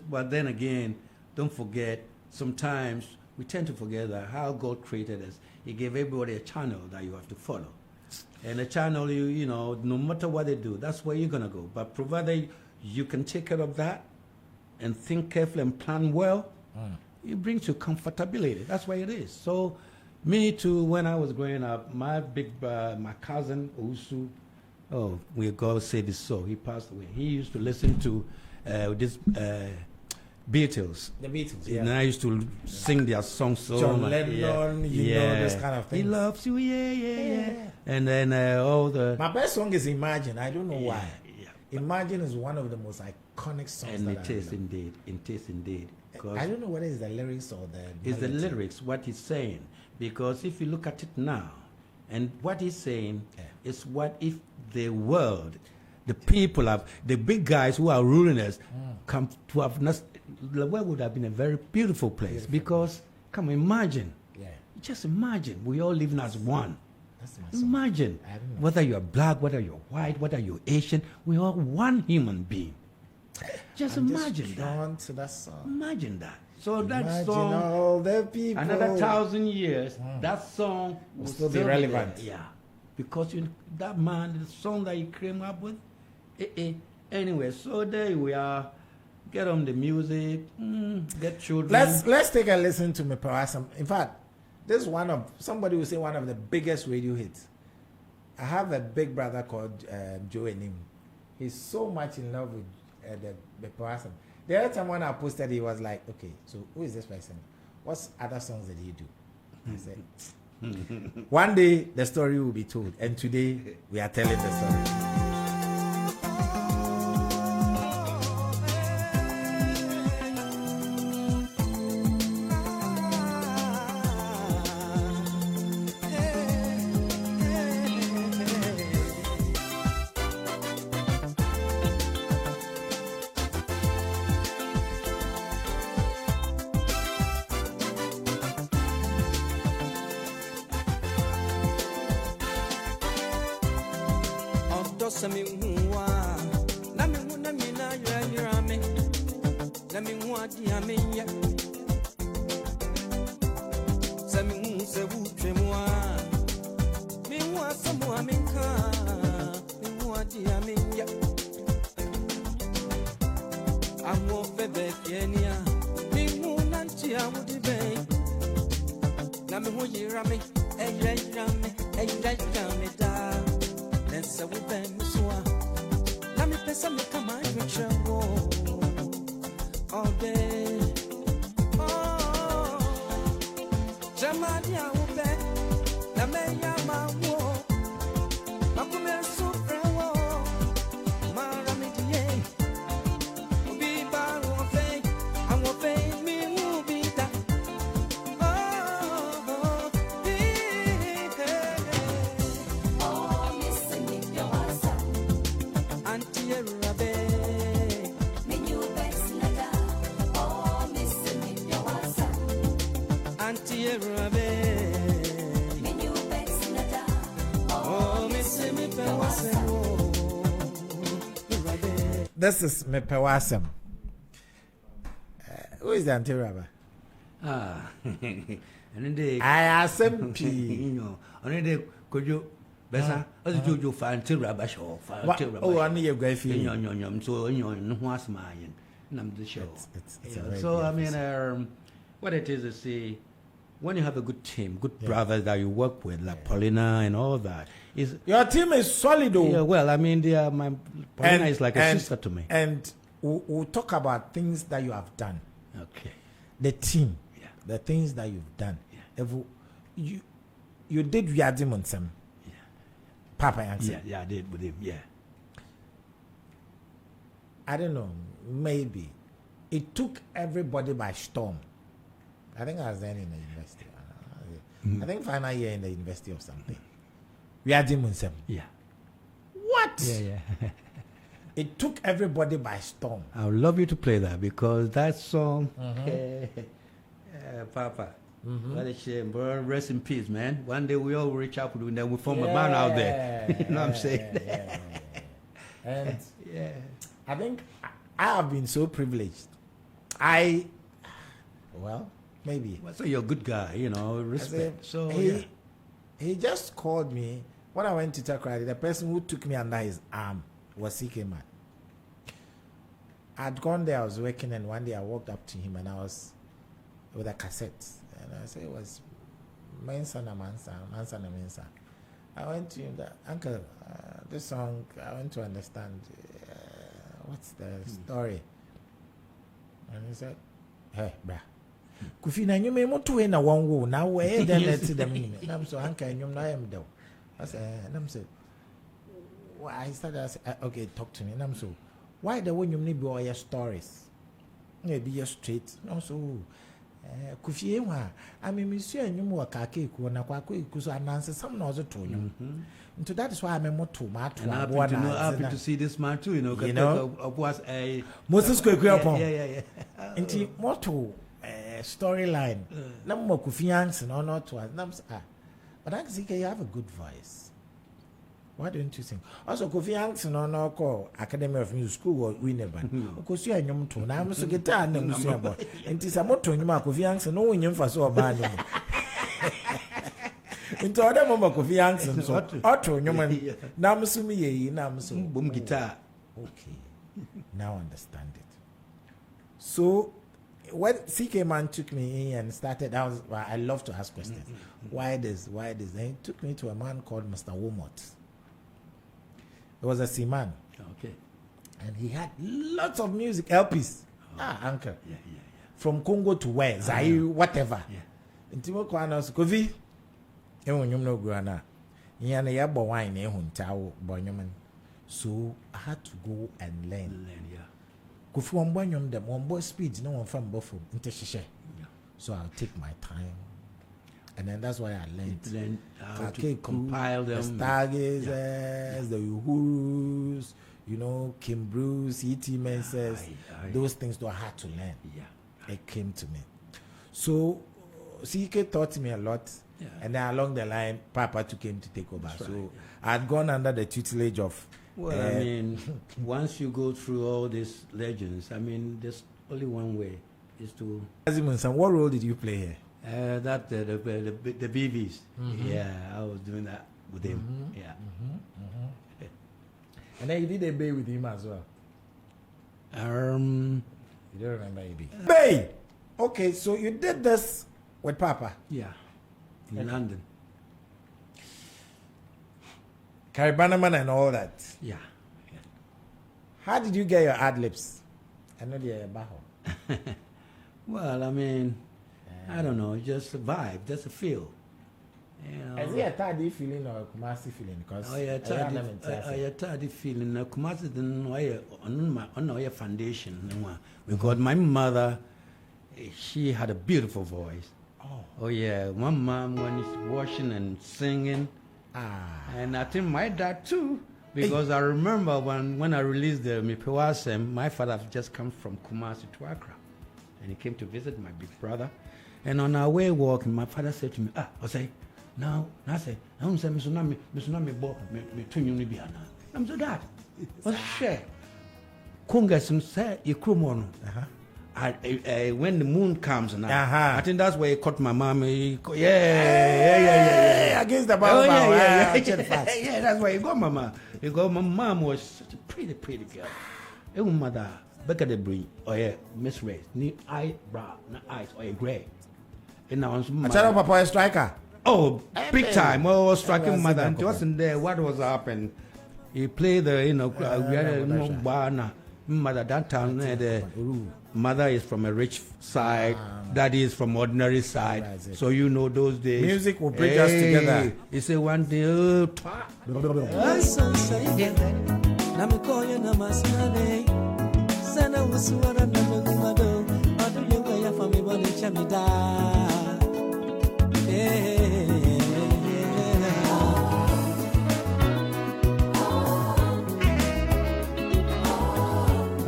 But then again, don't forget. Sometimes we tend to forget that how God created us. He gave everybody a channel that you have to follow, and a channel you know, no matter what they do, that's where you're gonna go. But provided you can take care of that and think carefully and plan well, it brings you comfortability. That's why it is. So, me too. When I was growing up, my cousin Usu. Oh, we God say this so. He passed away. He used to listen to this Beatles. The Beatles, yeah. And I used to sing their songs so John much. Lennon, you know, this kind of thing. He loves you, yeah. And then all the... My best song is Imagine. I don't know why. Yeah. Imagine is one of the most iconic songs. And it is indeed. It is indeed. I don't know whether it's the lyrics or the... It's the lyrics, what he's saying. Because if you look at it now, and what he's saying is what if the world, the people the big guys who are ruling us, come to have the world would have been a very beautiful place. Because, come imagine, just imagine, we all living as one. Imagine, whether you're black, whether you're white, whether you're Asian, we're all one human being. Just imagine that. To that song. Imagine that. So that imagine song, all the people. another 1,000 years, that song will still be relevant. Yeah, because that man, the song that he came up with. Anyway, so there we are. Get on the music, get children. Let's take a listen to Mepawasam. In fact, this is somebody will say one of the biggest radio hits. I have a big brother called Joe Osei. He's so much in love with the Mepawasam. The other time when I posted, he was like, okay, so who is this person? What other songs did he do? I said, one day the story will be told. And today we are telling the story. This is Mepewasem. Who is the anti-rabbi? And then they I asem P. you know, and then they could you better as you find till rabbi show Oh, I need your great feeling. So you what's mine and I'm the show. It's Yeah, a very so I beautiful mean what it is see when you have a good team, good brothers that you work with, like Paulina and all that, is your team is solid, though. yeah. Well, I mean, they are my Paulina is like a sister to me. And we'll talk about things that you have done. Okay. The team, Yeah. the things that you've done. Yeah. You did Yadimunsem. Yeah. Papa answered. Yeah, I did with him. Yeah. I don't know. Maybe it took everybody by storm. I think I was then in the university. I think final year in the university or something. Yadimunsem. Yeah. What? Yeah. It took everybody by storm. I would love you to play that because that song, Papa, what a shame, bro. Rest in peace, man. One day we all reach out and then we form a band out there. You know what I'm saying? And Yeah. I think I have been so privileged. Well, maybe. Well, so you're a good guy, you know, respect. So he just called me when I went to Takrady. The person who took me under his arm was CK Man. I'd gone there, I was working, and one day I walked up to him and I was with a cassette. And I said, it was Mensa na Mansa, Mansa na Mensa. I went to him, Uncle, this song, I want to understand what's the story. And he said, hey, brah. Kufi na nyume motu na wangu na we then let's them nyume. Nam so anka nyum na am do. I said, nam so. I started. I said, okay, talk to me. Nam so. Why the one you need be all your stories? Maybe you're straight. No so. Kufi enwa. I mean, Monsieur nyum wa kake ku na kwa ku so ananse some no so to nyum. So that is why I'm motu matu. and happy to see this man too, you know. Was a Moses Kwekwe yeah. Inti motu. Storyline. But you have a good voice. Why don't you sing? Also, Kofi Hansen no call Academy of Music School or Winneba. Because you are young too. Now I'm so guitar and Museum. And tis a motto in my Kofi Hansen, no one for so bad. Into other moment Kofi Hansen, so Otto, Newman, Namusumi, Namsum, boom guitar. Okay, now understand it. So, when CK Man took me in and started, I love to ask questions. Why this? Then he took me to a man called Mr. Womot. He was a seaman. Okay. And he had lots of music, LPs. Uncle. Yeah. From Congo to where? Zaire, whatever. Yeah. In Timo Kwanos, Kofi. No grana. Yana yabo wine, so I had to go and learn. Yeah. Kofi Wambanyum them on board speed, no one from Buffalo into Shisha. So I'll take my time. And then that's why I learned how to compile them. The Stargazers, the Uhurus, Kim Bruce, E.T. Menses, those things that I had to learn. Yeah. It came to me. So CK taught me a lot. Yeah. And then along the line, Papa took him to take over. So I had gone under the tutelage of. Well, I mean, once you go through all these legends, I mean, there's only one way is to. What role did you play here? The BVs. Yeah, I was doing that with him. Yeah. And then you did a bay with him as well. You don't remember a bay? Bay. Okay, so you did this with Papa. Yeah. In London. Caribanaman and all that. Yeah. How did you get your ad libs? I know they're Baho. Well, I mean, I don't know, just a vibe, just a feel. Is it a tardy feeling or a Kumasi feeling? Because a tardy feeling. Kumasi didn't on your foundation. Because my mother, she had a beautiful voice. Oh yeah, my mom when she's washing and singing. And I think my dad too, because I remember when I released the Mipewasem, my father had just come from Kumasi to Accra, and he came to visit my big brother. And on our way walking, my father said to me, Osei, Now, I say, I don't say, Mr. Nami, bo, me twin you be ana. I'm so that. What's share? Congress say, you crumono. When the moon comes now, I think that's where he caught my mom. Yeah. Against the bow. Yeah, that's where he got my mom. He got my mom was such a pretty girl. Hey, mother, back at the bridge, Miss Ray, ni eyebrow, na eyes, gray. And now, I tell Papa a striker. Oh, big time. Oh, striking mother. And wasn't there. What was happening? He played the, we had a mother that time. The mother is from a rich side, daddy is from ordinary side. So those days. Music will bring us together. He said one day,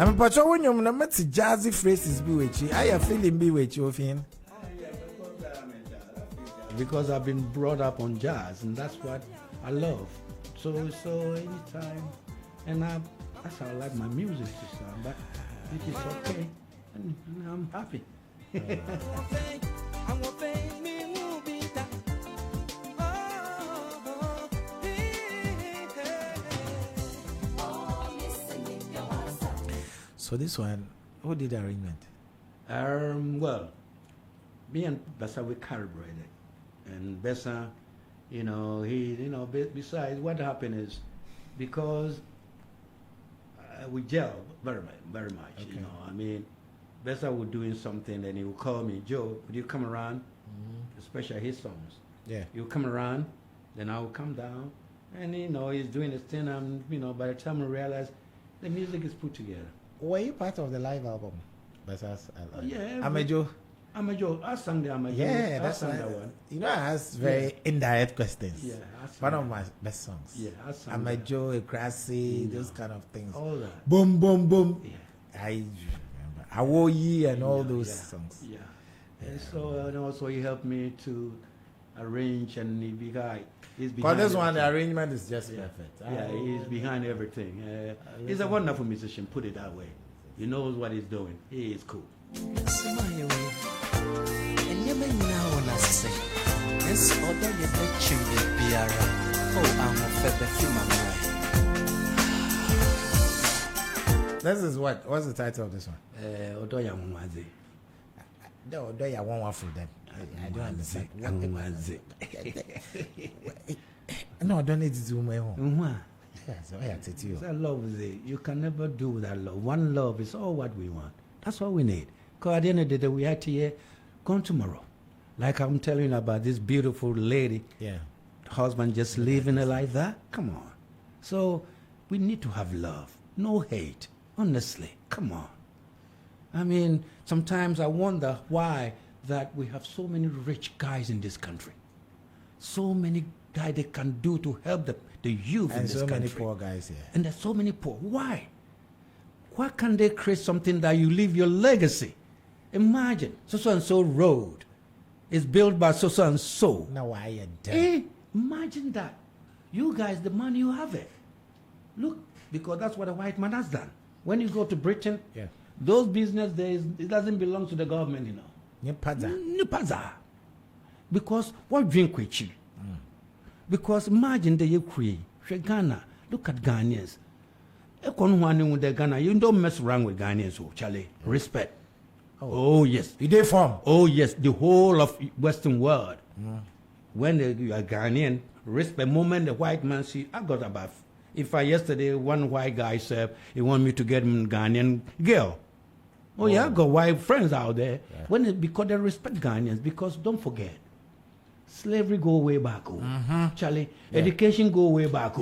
I'm patrol when you're not jazzy phrases be with you. I am feeling be with you, Finn. Because I've been brought up on jazz, and that's what I love. So anytime, and that's how I like my music to sound. But it is okay, and I'm happy. So this one, who did the arrangement? Well, me and Bessa we calibrated, and Bessa, besides what happened is because we gel very much. Okay. I mean, Bessa was doing something, and he would call me, Joe, would you come around? Especially his songs. Yeah. You come around, then I will come down, and he's doing his thing. And by the time I realize the music is put together. Were you part of the live album? Yeah. I'm a Joe. I sang the Amajo. Yeah, that's that one. I ask very indirect questions. Yeah, one of my best songs. Yeah, I sang I'm a Joe, a Grassy, those kind of things. All that. Boom, boom, boom. Yeah. I remember Awoyi and all those songs. Yeah. And so he helped me to arrange, and he's behind. Because this one, the arrangement is just perfect. Yeah, he's behind everything. He's a wonderful musician, put it that way. He knows what he's doing. He is cool. This is what? What's the title of this one? Odoya Mwaze. No, Odoya one for them. I don't understand. No, I don't need to do my own. Yes, that love is it. You can never do without love. One love is all what we want. That's all we need. Because at the end of the day, we had to hear, gone tomorrow. Like I'm telling you about this beautiful lady. Yeah. Husband just living her like that. Come on. So we need to have love. No hate. Honestly. Come on. I mean, sometimes I wonder why that we have so many rich guys in this country. So many guys they can do to help the youth in this country. And so many poor guys here. And there's so many poor. Why? Why can't they create something that you leave your legacy? Imagine, so-and-so road is built by so-and-so. Now why are you dead? Imagine that. You guys, the money, you have it. Look, because that's what a white man has done. When you go to Britain, those business days, it doesn't belong to the government, Nipaza. Because what drink with you? Because imagine the Ukraine, Ghana, look at Ghanaians. With the Ghana, you don't mess around with Ghanaians, Charlie. Respect. Oh yes. They form. Oh yes, the whole of Western world. When you are Ghanaian, respect. Moment the white man see, I got about. Yesterday one white guy said he want me to get him Ghanaian girl. Oh yeah, I got white friends out there. Yeah. Because they respect Ghanaians. Because don't forget, slavery go way back. Charlie, education go way back.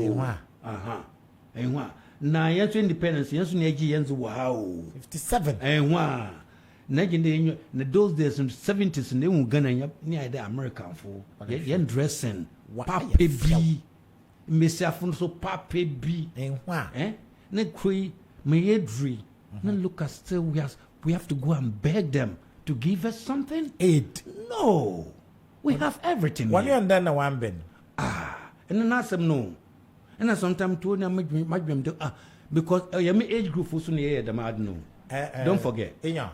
Now yes, independence. Yes, 57. In those days in the 70s, they were Ghana near the American for dressing. Pape B. Mr. Afonso Pape B. Ne Cree, Mayedri. Look at still we have to go and beg them to give us something. Aid. No. We have everything. One here. year and then one bin. And then ask them no. And then sometimes to them because my age group was near the mad no. Don't forget. Yeah.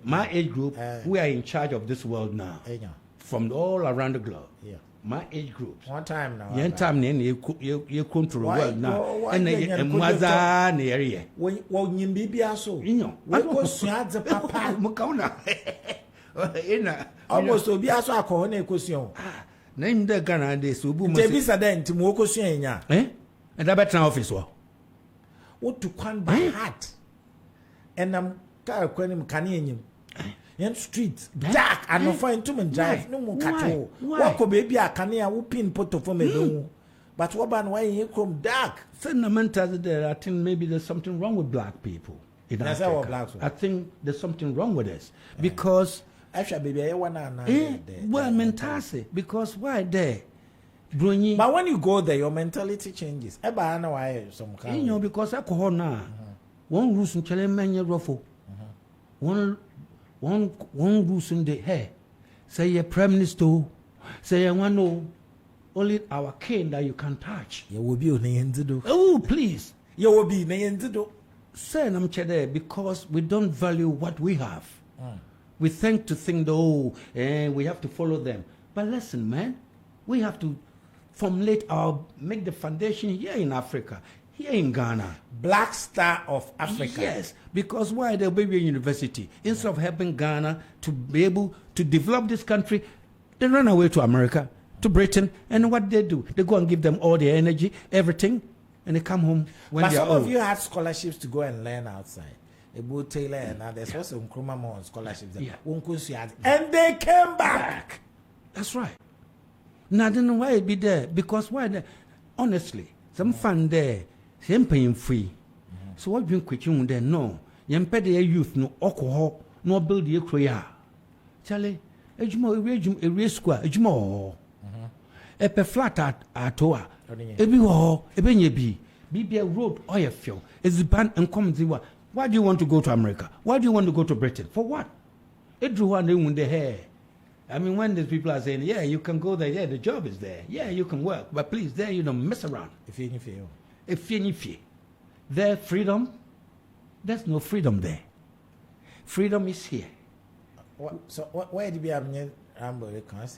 My age group, we are in charge of this world now. From all around the globe. Yeah. My age groups. One time now. You control the world now. And Maza area. When you be so. What was the papa? Mukauna. Almost to be as a corner question. Name the Ghana de Subu. Debisa then to Moko Shenya. And I bet an office. What to quan by heart? And I'm Canadian. Yan street dark and no find too many drive no more cattle. Walk baby a canea who pin poto for me. But what about why you come dark? Fundamentally there, I think maybe there's something wrong with black people. In Africa. I think there's something wrong with us. Because actually baby I wanna well mentally because why there? But when you go there, your mentality changes. I know why some kind. Because alcohol now. One rules in Chile ruffle. One rules in the hair. Say a prime minister. Say one only our king that you can touch. You will be on the end to do. Oh, please. You will be in the end to do. Say I'm there because we don't value what we have. We tend to think we have to follow them. But listen, man, we have to make the foundation here in Africa, here in Ghana. Black Star of Africa. Yes, because why the baby university, instead of helping Ghana to be able to develop this country, they run away to America, to Britain, and what they do, they go and give them all their energy, everything, and they come home when they're old. But some of you had scholarships to go and learn outside. About Taylor and others, there's some Nkrumah scholarships. Yeah. And they came back. That's right. Now I don't know why it be there. Because why there? Honestly, some fun there, same paying free. So what you question there? No. You pay the youth no alcohol, no build the career. Charlie, a race square, a per flat at Toa. Every hall, a benye be a road oil fuel. It's the band and come the why do you want to go to America? Why do you want to go to Britain? For what? It drew one in the hair. I mean, when these people are saying, yeah, you can go there, yeah, the job is there, yeah, you can work, but please, there you don't mess around. If you there, freedom, there's no freedom there. Freedom is here. So, why do we have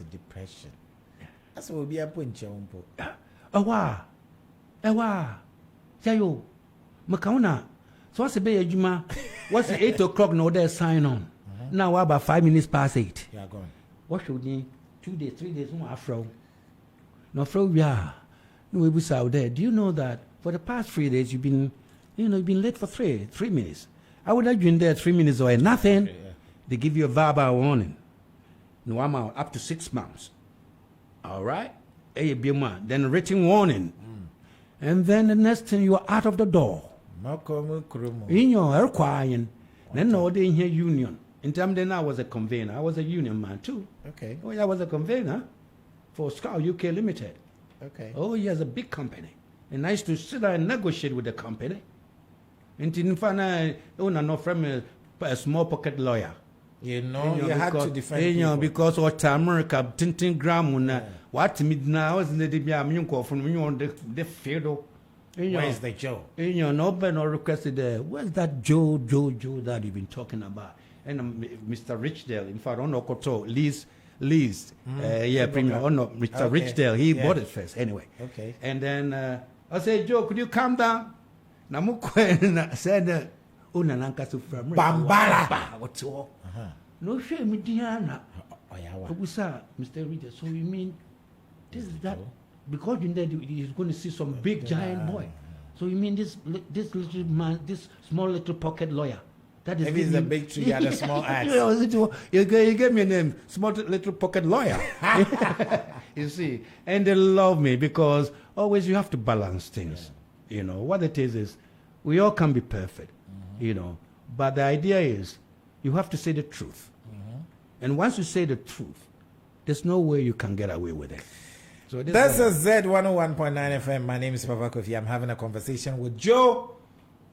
depression? That's what we are putting Chompo. Chayo, Makauna. So, what's the bay, Juma? What's the 8 o'clock? No, there's sign on. Now, about 5 minutes past 8. Yeah, go on. What should we 2 days, 3 days, no afro? No, afro, yeah. No, we was out there. Do you know that for the past 3 days you've been late for 3 minutes? I would have been there 3 minutes or nothing. Okay, yeah. They give you a verbal warning. No, I'm out up to 6 months. All right? Then a written warning. And then the next thing you are out of the door. In your requiring. Then no, they in here union. In time then I was a convener. I was a union man too. Okay. Oh yeah, I was a convener for Scout UK Limited. Okay. Oh, he has a big company. And I used to sit there and negotiate with the company. And in fact, no from a small pocket lawyer. You had to defend people. Because what America, Tintin Gram, what mid now is the Biamunko from you on the field. Where is the Joe? Nobody requested there. Where's that Joe that you've been talking about? And Mr. Richdale, in fact, on Okoto, Liz, Premier, Mr. Richdale, he bought it first, anyway. Okay. And then I said, Joe, could you calm down? Namukwe said, Nananka from Bambara. What's all? No shame, Diana. Mr. Richdale, so you mean this is that? Because in there he's going to see some big giant boy. So you mean this little man, this small little pocket lawyer? That is maybe it's a big tree and a small axe. You gave me a name, small little pocket lawyer. You see, and they love me because always you have to balance things. Yeah. What it is we all can be perfect, but the idea is you have to say the truth. And once you say the truth, there's no way you can get away with it. So that's a Z101.9 FM. My name is Papa Kofi. I'm having a conversation with Joe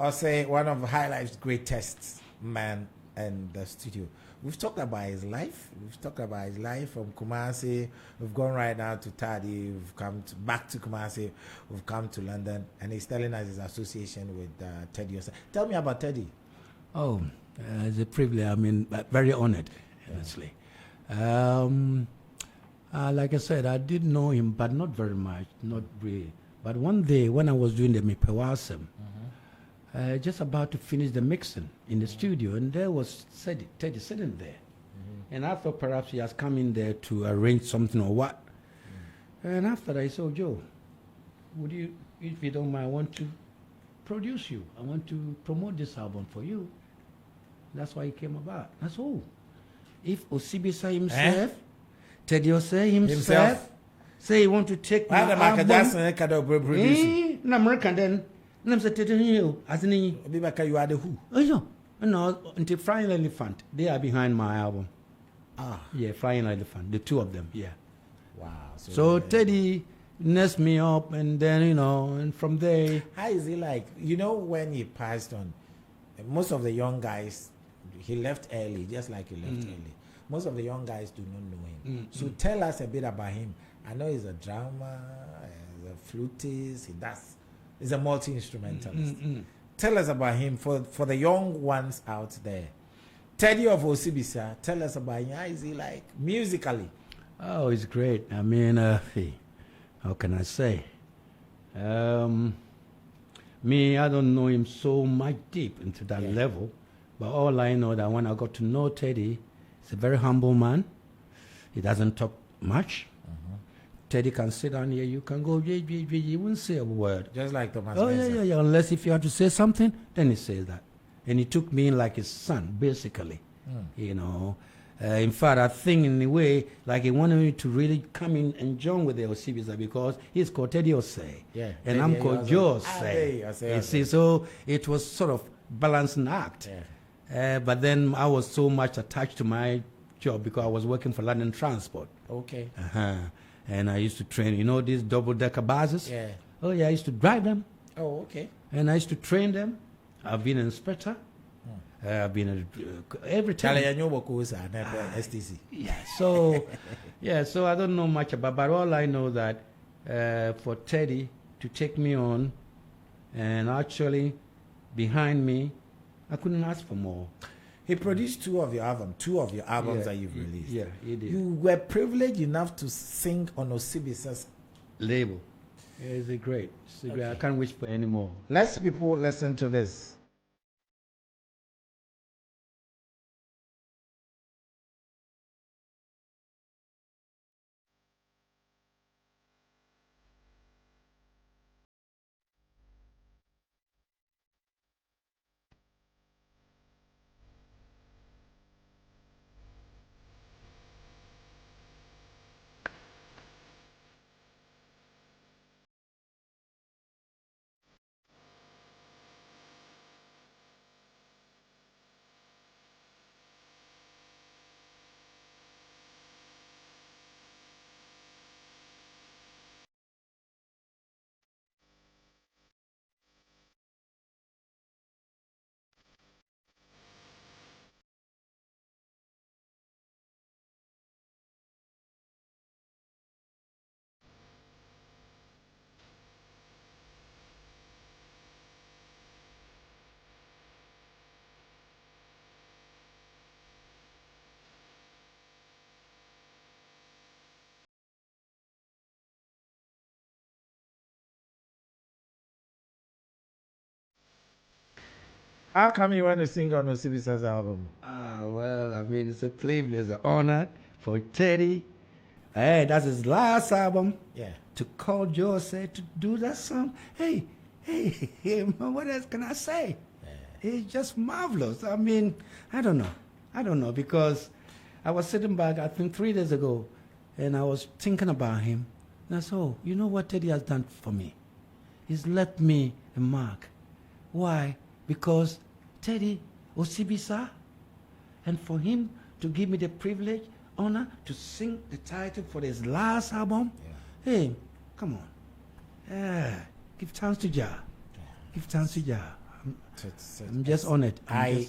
Osei, one of High Life's greatest man in the studio. we've talked about his life. We've talked about his life from Kumasi. We've gone right now to Tadi. We've come back to Kumasi. We've come to London, and he's telling us his association with Teddy Osei. Tell me about Teddy. Oh, it's a privilege. I mean, very honored, honestly. Like I said, I did know him, but not very much, not really. But one day when I was doing the Mipewasem, just about to finish the mixing in the studio, and there was Teddy sitting there. And I thought perhaps he has come in there to arrange something or what. And after that, I said, Joe, would you, if you don't mind, I want to produce you. I want to promote this album for you. That's why it came about. That's all. If Osibisa himself, Teddy Osei himself, say he want to take my album, in American then, I'm saying you, as in you are the who? Oh yeah, no, until Flying Elephant, they are behind my album. Yeah, Flying Elephant, the two of them, yeah. Wow. So Teddy nursed me up, and then and from there. How is he like? When he passed on, most of the young guys, he left early, just like he left early. Most of the young guys do not know him. So tell us a bit about him. I know he's a drummer, he's a flutist, he's a multi-instrumentalist. Tell us about him for the young ones out there. Teddy of Osibisa, tell us about him. How is he like musically? Oh, he's great. I mean, how can I say? Me, I don't know him so much deep into that level, but all I know that when I got to know Teddy, he's a very humble man. He doesn't talk much. Teddy can sit down here, you can go, you won't say a word. Just like Thomas. Oh, yeah. Unless if you have to say something, then he says that. And he took me in like his son, basically. In fact, I think in a way, like he wanted me to really come in and join with the Osibisa because he's called Teddy Osei. Yeah. And I'm called Joe Osei. You see, so it was sort of balancing act. Yeah. But then I was so much attached to my job because I was working for London Transport. Okay. And I used to train, these double-decker buses? Yeah. Oh, yeah, I used to drive them. Oh, okay. And I used to train them. I've been an inspector. I've been every time. STC. Yeah, so I don't know much about, but all I know that for Teddy to take me on, and actually behind me, I couldn't ask for more. He produced two of your albums that you've released. Yeah, he did. You were privileged enough to sing on Osibisa's label. It's great. I can't wish for any more. Let's people listen to this. How come you want to sing on Osibisa's album? Well, I mean, it's a privilege, it's an honor for Teddy. Hey, that's his last album. Yeah. To call Joe Osei to do that song. Hey, what else can I say? Yeah. It's just marvelous. I mean, I don't know, because I was sitting back, I think 3 days ago, and I was thinking about him. And I said, you know what Teddy has done for me? He's left me a mark. Why? Because Teddy Osibisa, and for him to give me the privilege, honor to sing the title for his last album. Yeah. Hey, come on. Give thanks to Jah. Give thanks to Jah. I'm just honored. I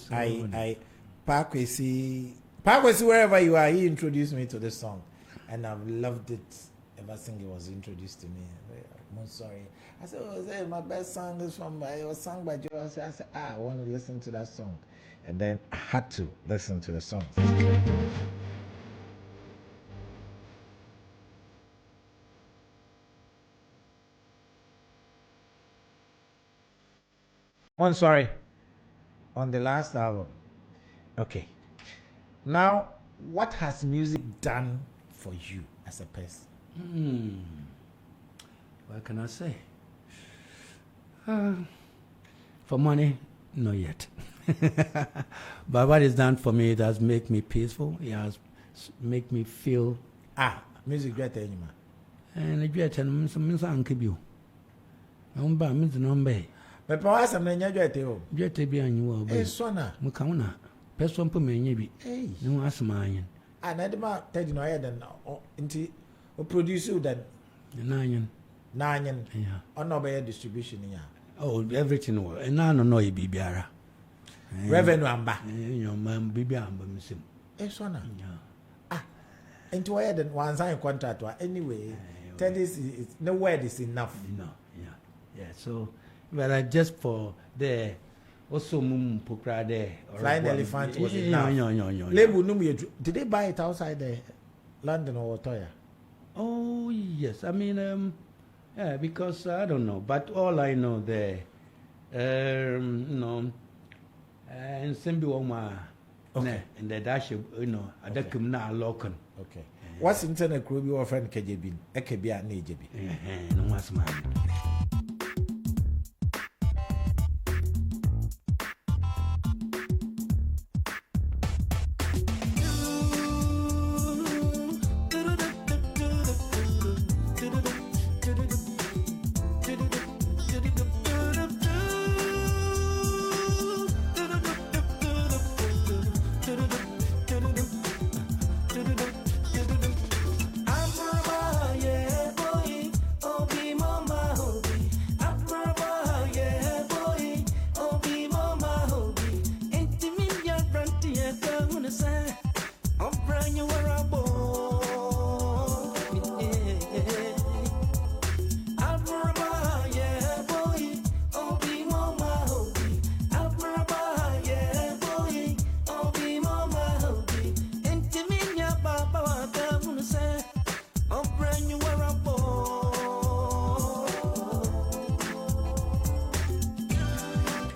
Pakwesi Pagwesi, wherever you are, he introduced me to this song, and I've loved it ever since it was introduced to me. I'm sorry. I said, oh, my best song is from it was sung by Joe Osei. I said, I want to listen to that song, and then I had to listen to the song. I'm sorry. On the last album. Okay. Now, what has music done for you as a person? What can I say? For money, not yet. But what it's done for me, it has made me peaceful. It has made me feel. Music great anymore. And I get and some keep you. I'm by Mr. Nombe. But perhaps I'm not your table. Jet be on you. Hey, Sona. Mukauna. Person for me, maybe. Hey, no ask mine. And I demand tell you no head and into produce you then. Nine. Nine. Yeah. On no distribution. Yeah. Oh, everything was. And I don't know you be biara. Revenue amba. Your man be amba, Miss him. Hey, Sona. Yeah. Into head and one sign contract. Anyway, tell this is no word is enough. No, yeah. So, but I just for the also pukra there. Flying Elephant was enough. No. Label did they buy it outside the London or Toya? Oh yes, I mean yeah, because I don't know, but all I know there, and Simbi Oma, okay, and the dash, I don't come now local. Okay. What's internet group your friend KJB? Ekebia Nejebi. No one's man.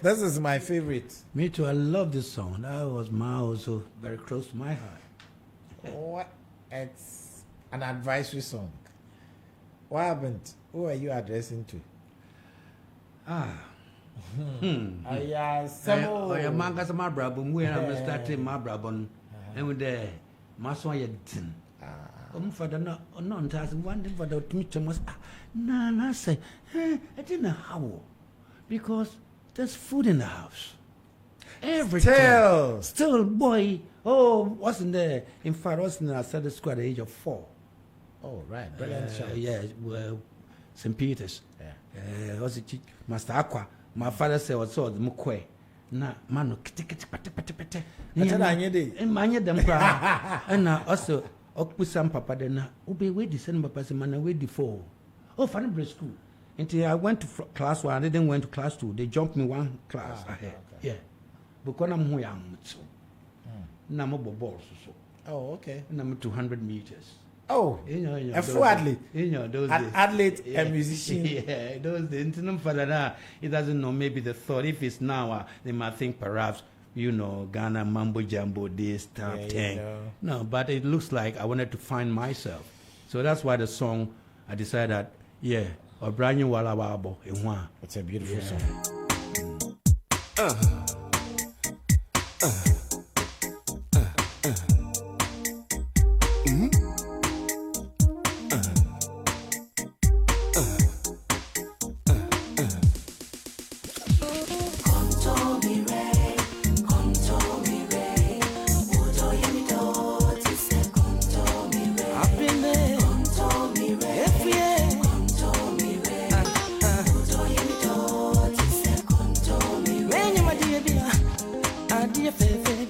This is my favorite. Me too, I love this song. That was also very close to my heart. What? It's an advisory song. What happened? Who are you addressing to? Your mangas my brabum, when I'm starting my brabon, and with the mason yedin. For the non task, one thing for the meeting was, I say, I didn't know how. Because there's food in the house. Everything. Still, boy. Oh, wasn't there? In fact, wasn't there? I started school at the age of 4. Oh, right. Brilliant show. Yeah, well, St. Peter's. Yeah. Was it Master Aqua? My father said, "What's all the mukwe?" Na mano kiti. And many them cry. And now also, Okusam Papa, then Ube wait the same papa, man, wait the 4. Oh, funny school. Until I went to class 1, I didn't went to class 2. They jumped me 1 class ahead. Okay. Yeah. Because I'm young, so. Now I'm balls so. Oh, okay. And I'm 200 meters. Oh, a full athlete. Those an athlete, a musician. Yeah, those days. It doesn't know maybe the thought. If it's now, they might think perhaps, Ghana mambo jumbo, this type thing. No, but it looks like I wanted to find myself. So that's why the song, I decided that, yeah. Or brand new Walla Wabo in one. It's a beautiful song. Fefe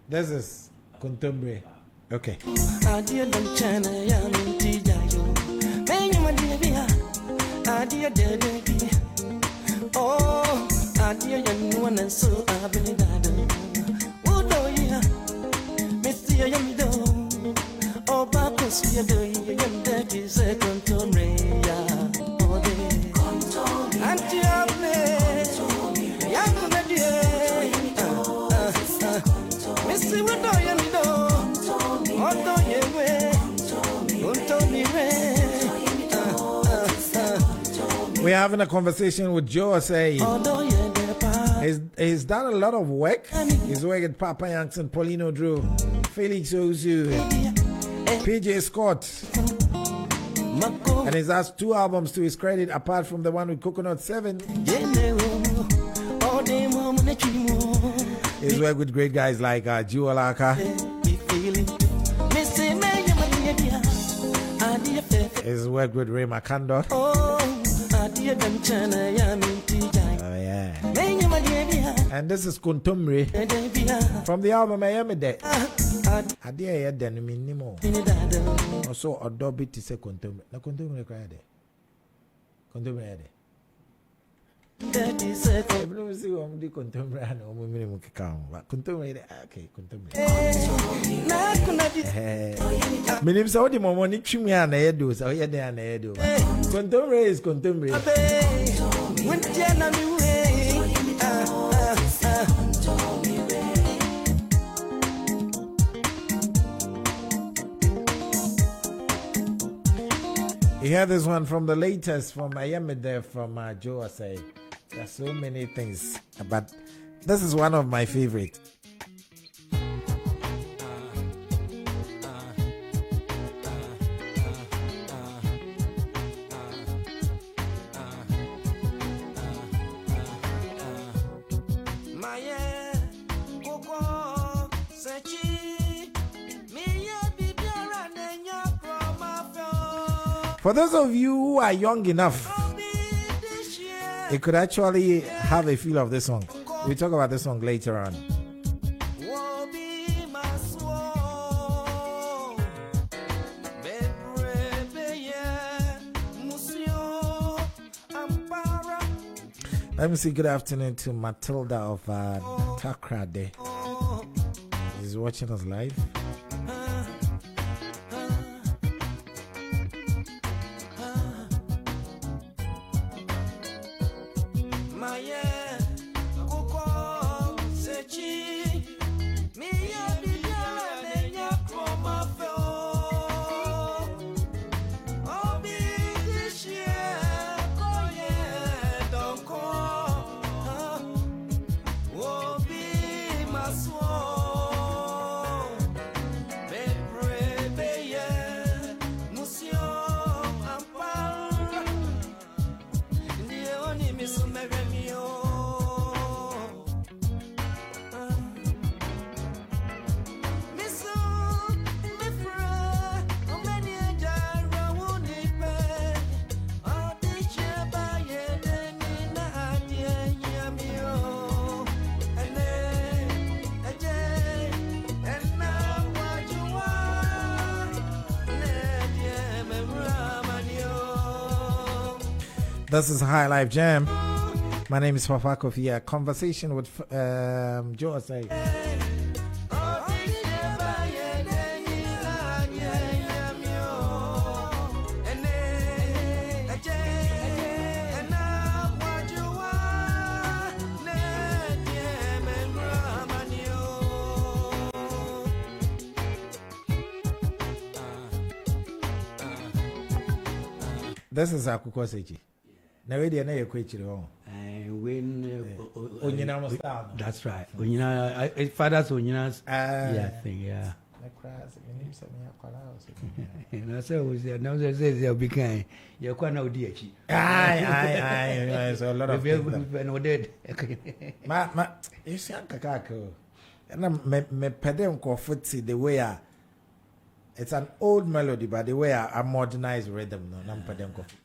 This is Contemporary. Okay. Oh, I dear young one and so I've been done. Oh, do ya, Mr. Young do. Oh, Papa, see you do young daddy second to me. Oh, they Auntie, I play. Yakuna, dear. Mr. What do you do? Oh, do you way? Don't tell me where. We're having a conversation with Joe Osei. He's done a lot of work. He's worked with Papa Yankson, Paulino Drew, Felix Ozu, PJ Scott. And he's asked 2 albums to his credit apart from the one with Coconut 7. He's worked with great guys like Joe Osei. He's worked with Ray Makando. Oh yeah. And this is Contemporary from the album I Am a Day. I dear then minimo. Also Adobe to say Contemporary. Na Contemporary cry there. Contemporary there. Everyone see what the Contemporary and minimum count. But Contemporary okay, Contemporary. Minim sa odi mo ni twimi ana yedo sa ye dey ana yedo. Contemporary is Contemporary. You hear this one from the latest from I Am There from Joe Osei. There's so many things, but this is one of my favorite. For those of you who are young enough, you could actually have a feel of this song. We'll talk about this song later on. Let me say good afternoon to Matilda of Takrade. She's watching us live. This is High Life Jam. My name is Papa Kofi. A conversation with Joe Osei. This is Akuko Sechi. Now we didn't know quite wrong. That's right. Father's Onyina's. Yeah, thing, yeah. And I said, was there? Now says they'll be kind. You're quite no DH. Aye. So a lot of people. No dead. You see, Kakako. And I'm me pedem coffee the way it's an old melody, but the way I modernize rhythm, no, I'm pedem coffee.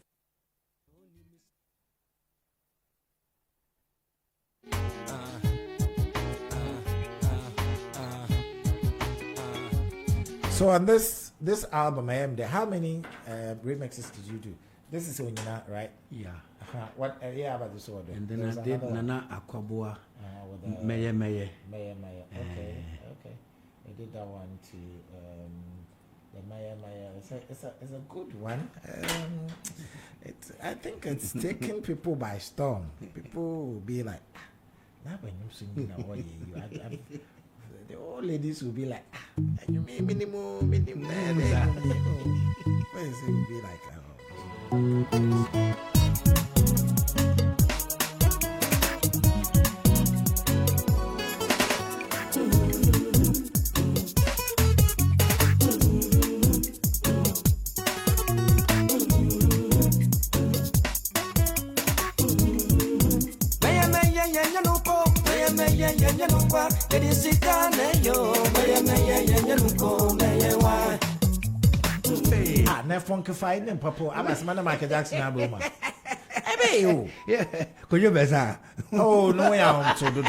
So on this album, I am there. How many remixes did you do? This is Onyina, right? Yeah. What yeah about this order? And then I did Nana Akwaboa. Meye. Okay. I did that one too. The Maya. It's a good one. I think it's taking people by storm. People will be like, now when you sing the old ladies will be like, you mean minimum. When you will be like, funkified and purple. I'm as man Michael Jackson album. Yeah, could you better? Oh, no, I'm so do.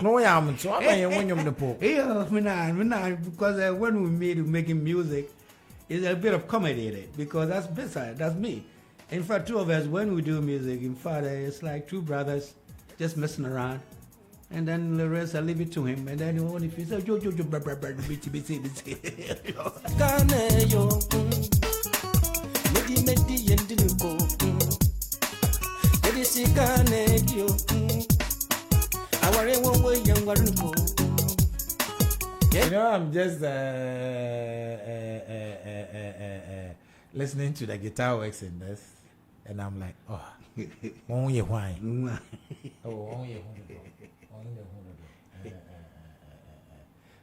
No, I'm so I when you're the Pope. Yeah, because when we making music, it's a bit of comedy in it because that's beside that's me. In fact, two of us when we do music, in fact, it's like two brothers just messing around. And then the rest I leave it to him. And then only if he says, Joe, you know, I'm just listening to the guitar works in this, and I'm like, oh, only wine. Oh, only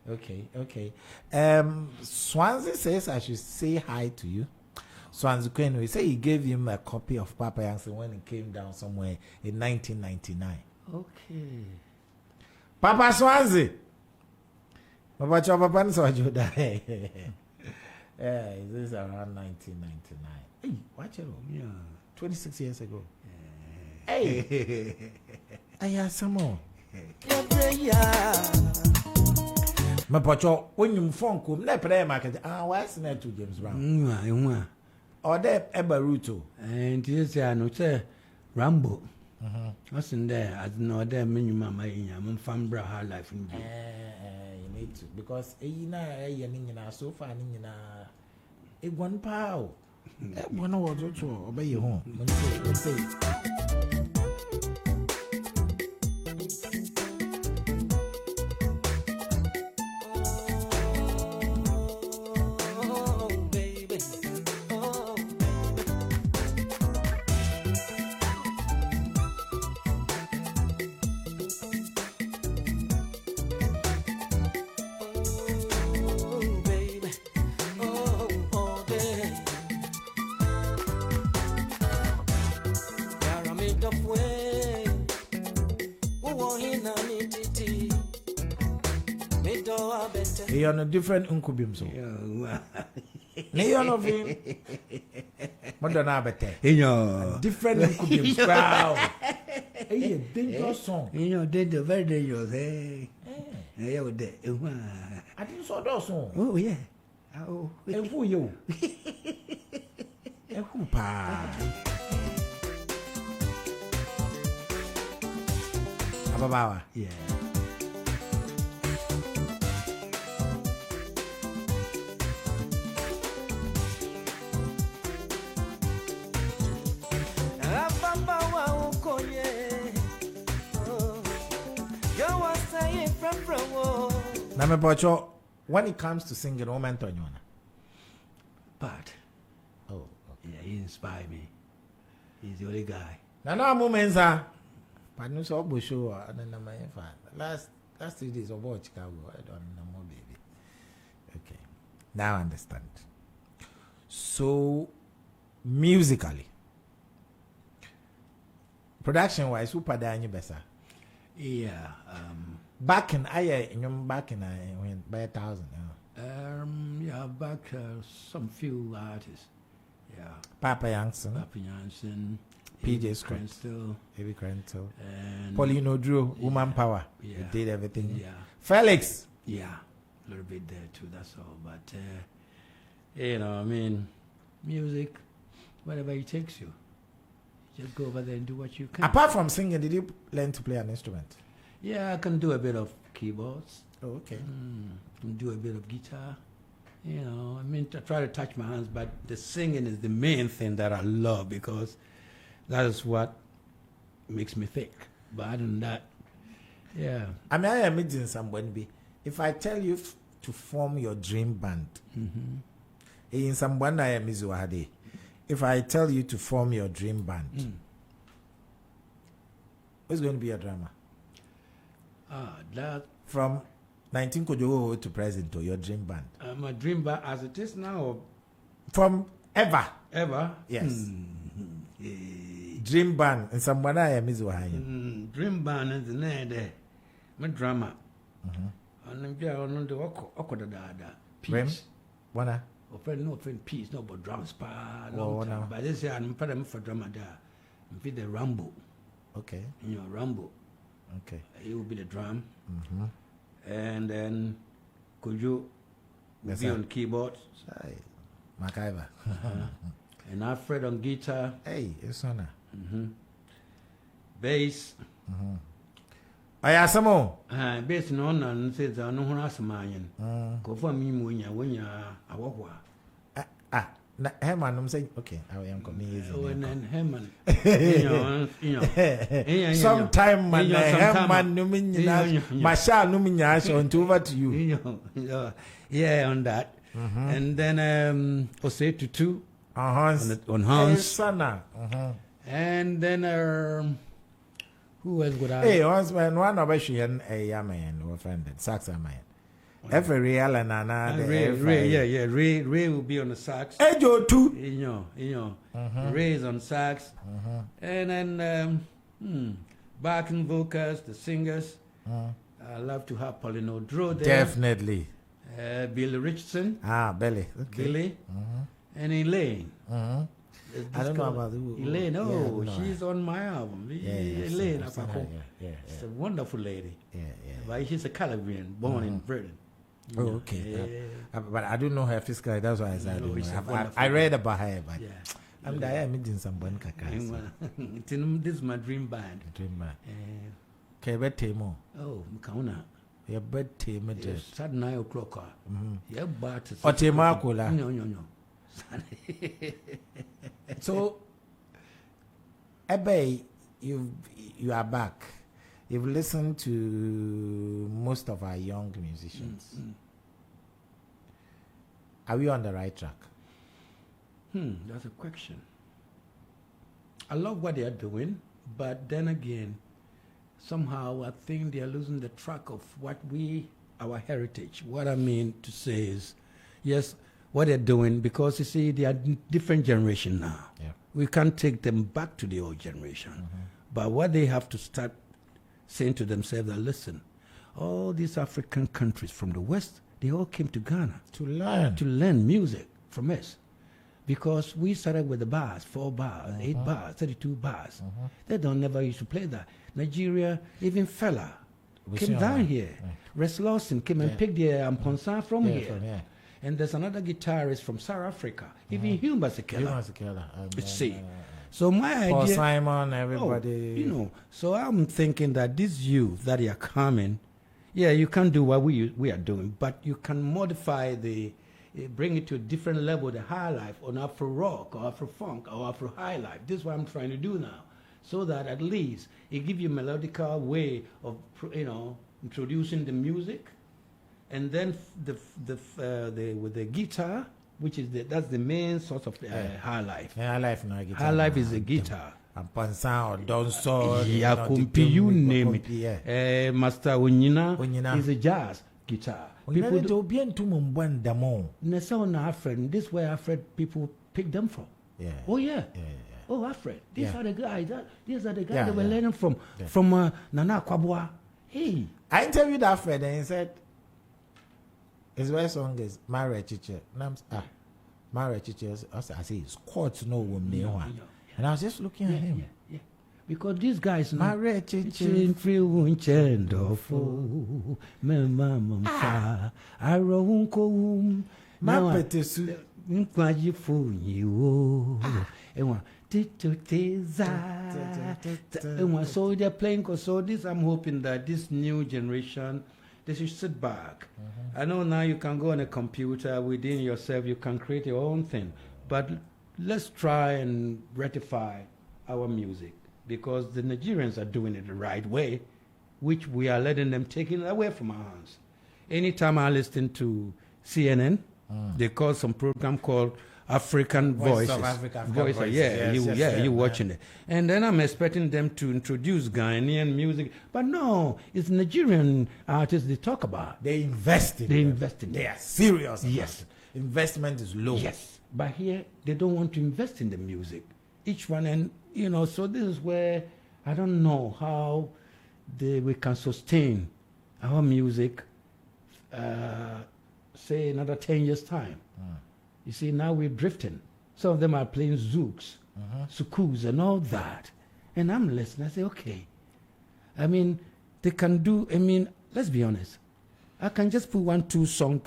Okay. Swansea says I should say hi to you. Swansea Queen, we say he gave him a copy of Papa Yankee when he came down somewhere in 1999. Okay. Papa Swansea. Papa Chopapa so you die. Yeah, this is around 1999. Hey, watch it. Yeah. 26 years ago. Hey. I have some more. My pacho, when you phone come, let play market. What's that to James Brown? Or that Ever Ruto. And yes, I know, sir, Rambo. What's in there? I don't know that minimum. I'm from Braha life in you need to, because so far, a 1 pound. One or two, obey your home. Let's say. You're on a different uncubum, so. You're not being different uncubum. Wow. A dangerous song. Very dangerous, eh? I didn't saw those song. Oh, yeah. Oh, and who you? And who, pa? Ababawa. Yeah. When it comes to singing, no man on you. But oh, yeah, he inspired me. He's the only guy. No moments are. But no so show and then my last 3 days of Chicago. I don't know more, baby. Okay, now I understand. So musically, production wise, who Padani Bessa? Yeah, back in when by 1,000. Yeah, back some few artists. Yeah. Papa Youngson, Papa Jansen, PJ Scott, still, Heavy Crentel, and Paulino Drew, Woman Power. Yeah. He did everything. Yeah. Felix. Yeah, a little bit there too. That's all. But you know, I mean, music, wherever it takes you, just go over there and do what you can. Apart from singing, did you learn to play an instrument? Yeah, I can do a bit of keyboards. Oh, okay. Can do a bit of guitar. You know, I mean, I try to touch my hands, but the singing is the main thing that I love because that is what makes me think. But other than that, yeah. I mean, I am meeting someone. If I tell you to form your dream band, in someone I am Mizuhade. If I tell you to form your dream band, what's going to be your drama? That from 19 Kojogo to present, or your dream band? My dream band as it is now, or from ever. Yes. Dream band and someone I am Mizuhade. Dream band is there. My drama. And then there on the peace. Wana? Offend peace, no but drums pa long time. But this year I'm putting for drama there. I'm feed the Rambo. Okay. You know, Rambo. Okay. He will be the drum. And then Kojo will be on keyboard. MacIver. And Alfred on guitar. Hey, it's on. Bass. Ayasamo. Bass no one says I know who Asamayan. Go for me when you're a walk. Herman, I'm saying, okay, I am coming. Oh, and then Herman. You know. Sometime, man, Herman, Mashal, Numinas, on over to you. Yeah, on that. And then, Osei Tutu on Hans. And then, who else would I? Hey, once when one of us, a yaman or offended, sax man. Every real and another. Ray will be on the sax. Hey, Joe, too. You know. Ray is on sax. And then, backing vocals, the singers. I love to have Paulino Drew there. Definitely. Billy Richardson. Billy. Okay. Billy. And Elaine. I don't know about Elaine. Oh, she's on my album. Elaine. She's a wonderful lady. But she's a Caribbean, born in Britain. Oh, okay. But I don't know her physically. That's why I said I read about her, but I'm meeting someone. This is my dream band. Dream band. Okay, bet Temo. Oh, Mkauna. Your bed Temo. Start 9 o'clock. Yeah, but or Temakola. No. So, Ebe, you are back. You've listened to most of our young musicians. Are we on the right track? That's a question. I love what they are doing, but then again, somehow I think they are losing the track of our heritage. What I mean to say is, yes, what they're doing, because you see, they are different generation now. Yeah. We can't take them back to the old generation. But what they have to start saying to themselves that, listen, all these African countries from the West, they all came to Ghana to learn music from us. Because we started with the bars, 4 bars, 8 bars, 32 bars. They don't never used to play that. Nigeria, even Fela came down here. Res Lawson came and picked the Amponsa from here. And there's another guitarist from South Africa, even Hugh Masekela. See. So my idea, Paul Simon, everybody. So I'm thinking that these youth that are coming, you can't do what we are doing, but you can modify bring it to a different level, the high life, on Afro rock or Afro funk or Afro high life. This is what I'm trying to do now, so that at least it gives you a melodical way of introducing the music, and then with the guitar, which is that's the main source of high life. High life, no guitar. High life is a guitar. Ampansa or Donso. You name it. Master Onyina is a jazz guitar. People do this is where Alfred people pick them from. Oh yeah. Oh, Alfred. These are the guys. These are the guys that were learning from Nana Kwabwa. Hey. I interviewed that friend and he said, his best song is Mare Chiche. Mare Chiche. I say, it's quite no woman. And I was just looking at him. Yeah. Because these guys know. Mare Chiche. Free winchendo for me mama. I roon my petesu. Nkwaji fu you. So they're playing. So this, I'm hoping that this new generation, they should sit back. I know now you can go on a computer within yourself, you can create your own thing, but let's try and rectify our music, because the Nigerians are doing it the right way, which we are letting them take it away from our hands. Anytime I listen to CNN, they call some program called African Voices. You're watching it. And then I'm expecting them to introduce Ghanaian music. But no, it's Nigerian artists they talk about. They invest in them. They are serious. Yes. Investment is low. Yes. But here, they don't want to invest in the music. Each one, and so this is where I don't know how we can sustain our music, say another 10 years' time. You see, now we're drifting. Some of them are playing zooks, sukus, and all that. And I'm listening. I say, okay. I mean, they can do, let's be honest. I can just put 1-2 songs.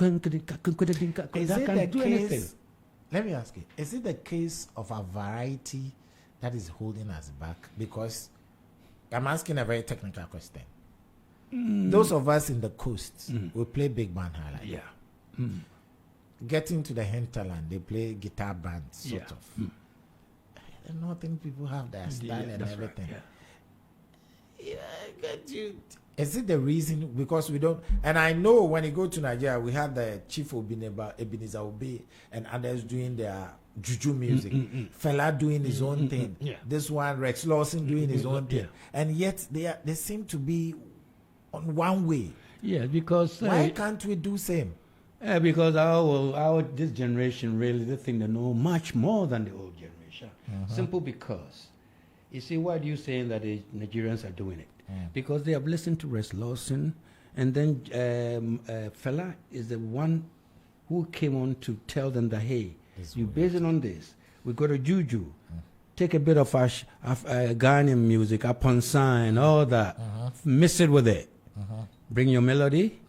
Let me ask you, is it the case of a variety that is holding us back? Because I'm asking a very technical question. Those of us in the coast, we play big band highlight. Yeah. Getting to the hinterland, they play guitar bands, sort of. The northern people have their style and everything. Right, yeah, get you. Is it the reason? Because we don't. And I know when you go to Nigeria, we have the Chief Ebenezer Obey and others doing their juju music. Fela doing his own thing. Yeah. This one, Rex Lawson doing his own thing. And yet they seem to be on one way. Yeah, because why can't we do same? Because this generation really, they think they know much more than the old generation. Simple because, you see, why do you saying that the Nigerians are doing it? Because they have listened to Rex Lawson, and then Fela is the one who came on to tell them that, hey, you base it on this. We got a juju. Take a bit of Ghanaian music, Aponsa and all that. Mix it with it. Bring your melody.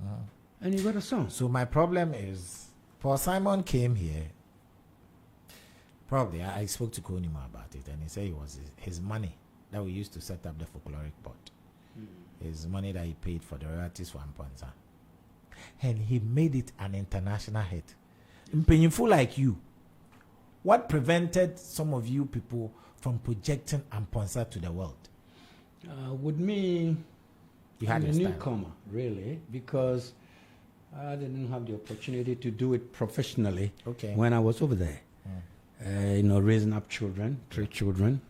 And you got a song. So my problem is, Paul Simon came here. Probably, I spoke to Konima about it, and he said it was his money that we used to set up the folkloric pot. His money that he paid for the royalties for Amponsa. And he made it an international hit. Painful like you, what prevented some of you people from projecting Amponsa to the world? With me, you had a newcomer, really, because I didn't have the opportunity to do it professionally when I was over there. Raising up children, 3 children,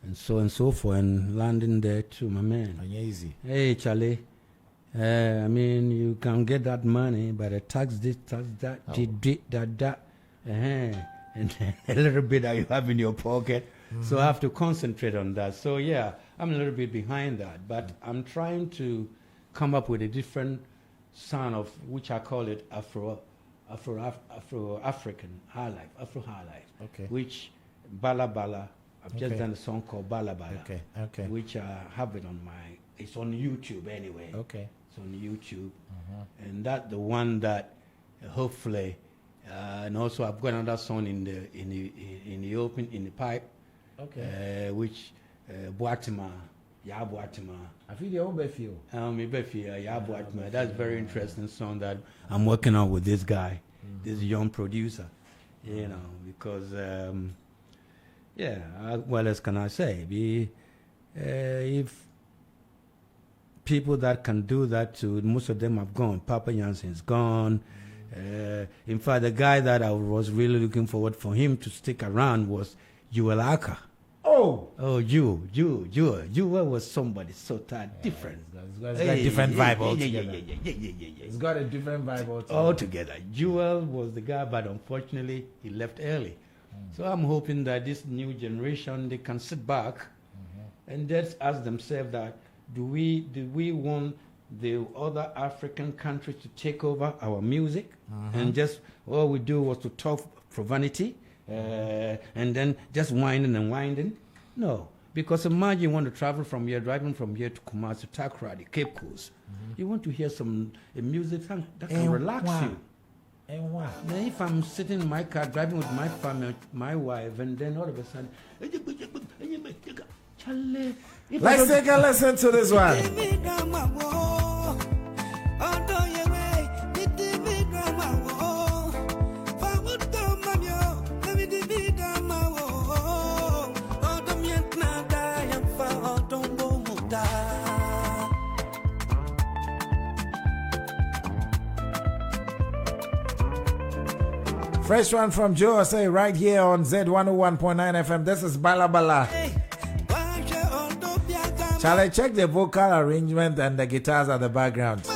and so forth, and landing there too, my man. Easy. Hey, Charlie, you can get that money, but the tax this, tax that, that, and a little bit that you have in your pocket. So I have to concentrate on that. So yeah, I'm a little bit behind that, but I'm trying to come up with a different sound of which I call it Afro-African high life, Afro high life, which Bala Bala. I've just done a song called Bala Bala, which I have it on it's on YouTube anyway. It's on YouTube, and that's the one that hopefully, and also I've got another song in the pipe, which Boatima. Ya Boatima. I feel your own Befio. Ya Boatima. That's very interesting song that I'm working on with this guy, this young producer. Because what else can I say? If people that can do that too, most of them have gone. Papa Jansen's gone. In fact, the guy that I was really looking forward for him to stick around was Joel Aka. Jewel was somebody so different. It's got a different vibe altogether. It's got a different vibe altogether. Jewel was the guy, but unfortunately, he left early. So I'm hoping that this new generation, they can sit back and just ask themselves that, do we want the other African countries to take over our music, and just all we do was to talk for vanity, and then just whining and winding. No, because imagine you want to travel from here, driving from here to Kumasi, Takoradi, Cape Coast. You want to hear some music that can relax you. And what? Now, if I'm sitting in my car driving with my family, my wife, and then all of a sudden, Let's take a listen to this one. Fresh one from Joe Osei right here on Z101.9 FM. This is Bala Bala. Shall I check the vocal arrangement and the guitars at the background?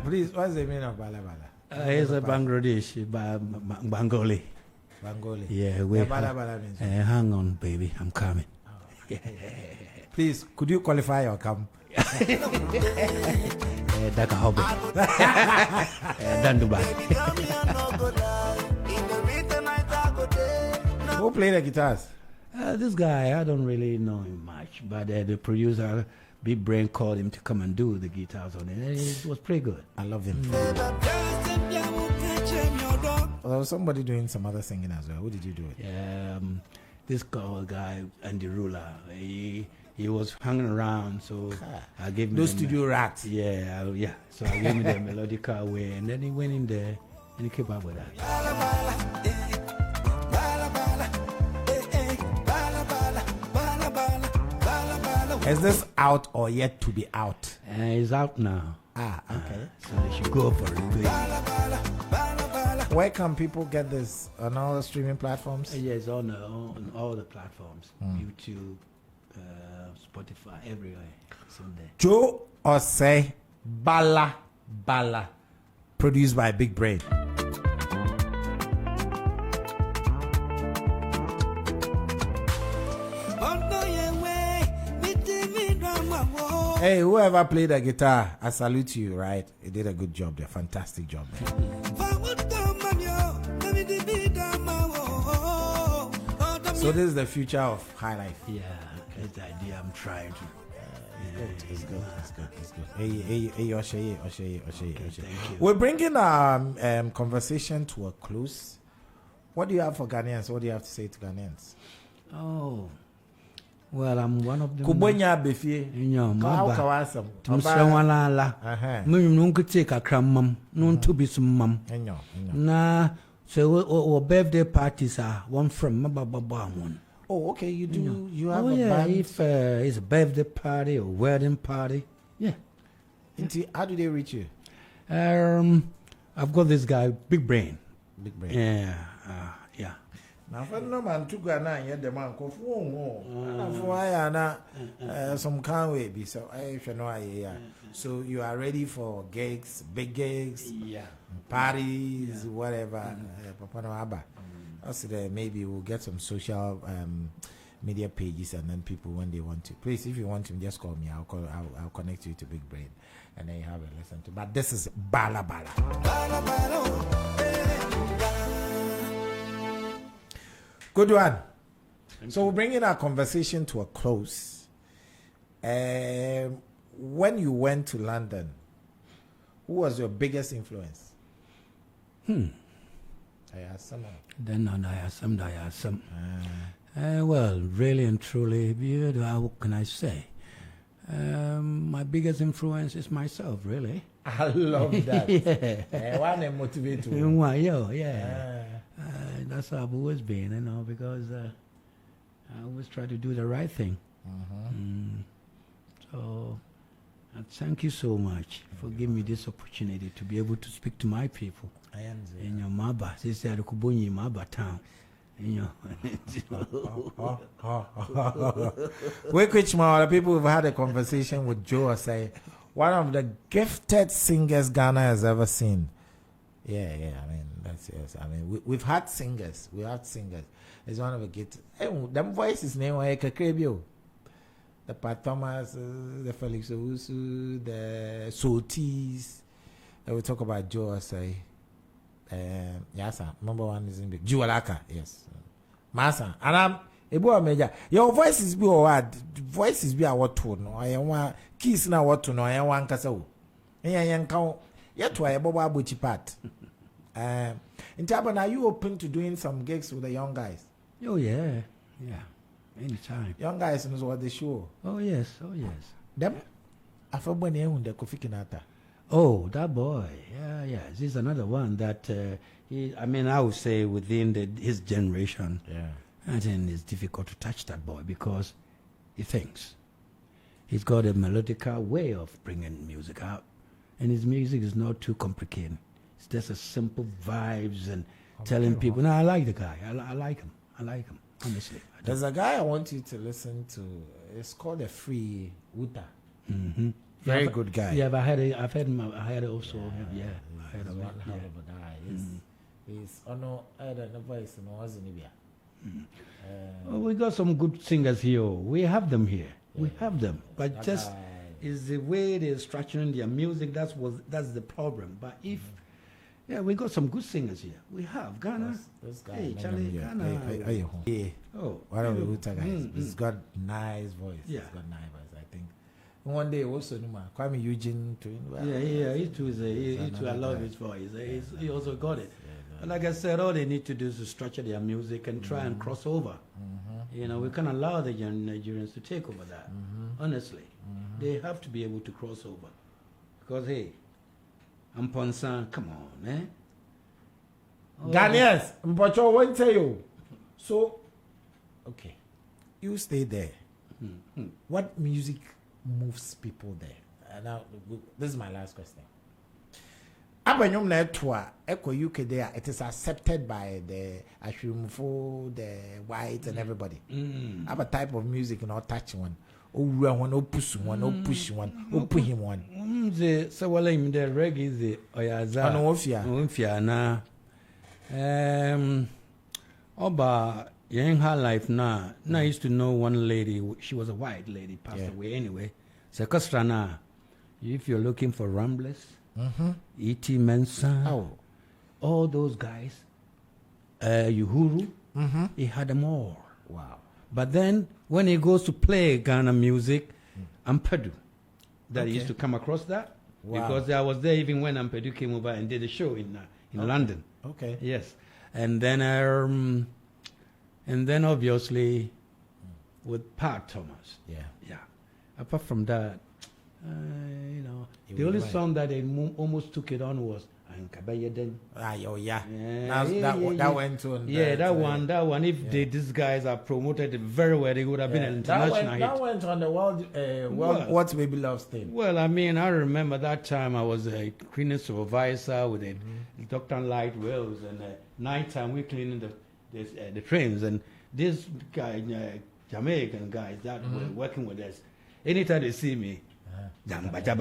Please, what's the meaning of Bala Bala? It's a Bangladesh, Bengali. Bengali. Yeah, Bala Bala means. Hang on, baby, I'm coming. Oh. Please, could you qualify or come? Daka Hobby. Dandubai. Who played the guitars? This guy, I don't really know him much, but the producer, Big Brain, called him to come and do the guitars on it. And it was pretty good. I love him. There was somebody doing some other singing as well. Who did you do it? This guy, Andy Ruler, he was hanging around, so I gave him those studio rats. Yeah. So I gave him the melodical way, and then he went in there and he came up with that. Is this out or yet to be out? It's out now. Okay. So they should go for it. Where can people get this? On all the streaming platforms? Yes, on all the platforms. YouTube, Spotify, everywhere. It's on there. Joe Osei, Bala Bala. Produced by Big Brain. Hey, whoever played the guitar, I salute you, right? You did a good job there. Fantastic job. So this is the future of high life. Yeah, that's the idea I'm trying to. It's good. Hey, Osei. Thank you. We're bringing our conversation to a close. What do you have for Ghanaians? What do you have to say to Ghanaians? Oh, well, I'm one of them. Kubonya Befie. Kawasam. Nah, so birthday parties are one from one. Oh, okay. You do. You have a band. If it's a birthday party or wedding party, yeah. How do they reach you? I've got this guy, Big Brain. Big Brain. Yeah. Now, for no man to go now, yet the man go for some can't wait be so. So you are ready for gigs, big gigs, parties, whatever. Also, maybe we'll get some social media pages, and then people, when they want to, please, if you want to, just call me. I'll connect you to Big Brain, and then you have a listen to. But this is Bala Bala. Good one. So we're bringing our conversation to a close. When you went to London, who was your biggest influence? I have some. Then I have some. Well, really and truly, what can I say? My biggest influence is myself, really. I love that. Yeah. One motivate you. Yeah. That's how I've always been, because I always try to do the right thing. So, thank you so much for giving me this opportunity to be able to speak to my people. In your Maba, this is Kubunyi Maba town. Wait, the people who've had a conversation with Joe Osei, one of the gifted singers Ghana has ever seen. Yeah. I mean, that's yes. I mean, we've had singers. It's one of the gifted. Hey, them voices name like Krebio. The Pat Thomas, the Felix Owusu, the Sotis. We talk about Joe Osei. Yes, sir. Number one is in big Jualaka, yes. Massa. And I'm a boy major. Your voices be what voices be what to know. I want keys now what to know. I want Casso. And count yet to a Boba Butchie part. In Taban, are you open to doing some gigs with the young guys? Oh, yeah. Anytime. Young guys knows what they show. Oh, yes. Them? I feel when you the Kofi Kinata. Oh, that boy. Yeah. This is another one that, I would say within his generation, I think it's difficult to touch that boy because he thinks. He's got a melodical way of bringing music out. And his music is not too complicated. It's just a simple vibes and telling people, no, I like the guy. I like him, honestly. There's a guy I want you to listen to. It's called a Free Uta. Very good guy. Yeah, but I've heard him. I heard it also. Yeah. I heard He's of one it. hell of a guy. He's I don't know voice in Well, we got some good singers here. We have them here. We have them, but That just guy. is the way they're structuring their music. That's the problem. But if we got some good singers here. We have Ghana. This guy. Hey, Charlie, Ghana. Yeah. Oh, One of the Uta guys. He's got nice voice. Yeah. He's got nice voice, I think. One day also, Kwame Eugene too. Yeah. He too. I love his voice. He also got it. But like I said, all they need to do is to structure their music and try and cross over. We can't allow the young Nigerians to take over that. Honestly, they have to be able to cross over. Because hey, I'm Ponsan, come on, eh? Ghanaians, Mpocho won't tell you. So, okay, you stay there. What music moves people there? Now, this is my last question. Abanyum na etwa eko UK there, it is accepted by the Ashrimfo, the white and everybody. Have a type of music not touch one. Push one, push him one. The Sawalaim, the reggae, the Oyaza, Onfia, na. Oba, in her life now, I used to know one lady, she was a white lady, passed away anyway. Sekostrana, if you're looking for Ramblers, E.T. Mensah, all those guys, Uhuru, he had them all. Wow. But then when he goes to play Ghana music, Ampadu, that he used to come across that. Wow. Because I was there even when Ampadu came over and did a show in London. Okay. Yes. And then obviously with Pat Thomas. Yeah. Apart from that, the only song that they almost took it on was Ankabayeden. That went on. That one. If these guys are promoted it very well, they would have been an international hit. That went on the world What Baby Loves thing. Well, I mean, I remember that time I was a cleaning supervisor with a Dr. Light Wells, and night time we cleaning the trains, and this guy, Jamaican guys that were working with us, anytime they see me, that's the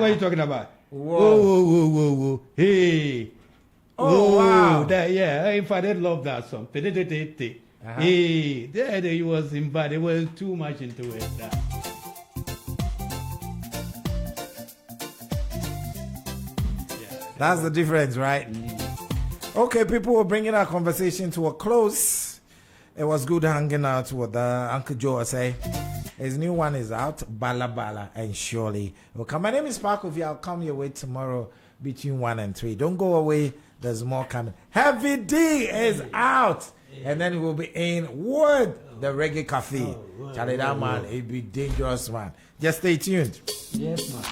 way you're talking about. Whoa. Hey. Wow. In fact, they love that song. Hey, there he was invited. They were too much into it. That's the difference, right? Okay, people, we're bringing our conversation to a close. It was good hanging out with Uncle Joe Osei. His new one is out, Bala Bala, and surely will come. My name is Parkovi. I'll come your way tomorrow between 1 and 3. Don't go away. There's more coming. Heavy D is out. And then we'll be in Wood, the Reggae Cafe. Charlie, that man, it'll be dangerous, man. Just stay tuned. Yes, man.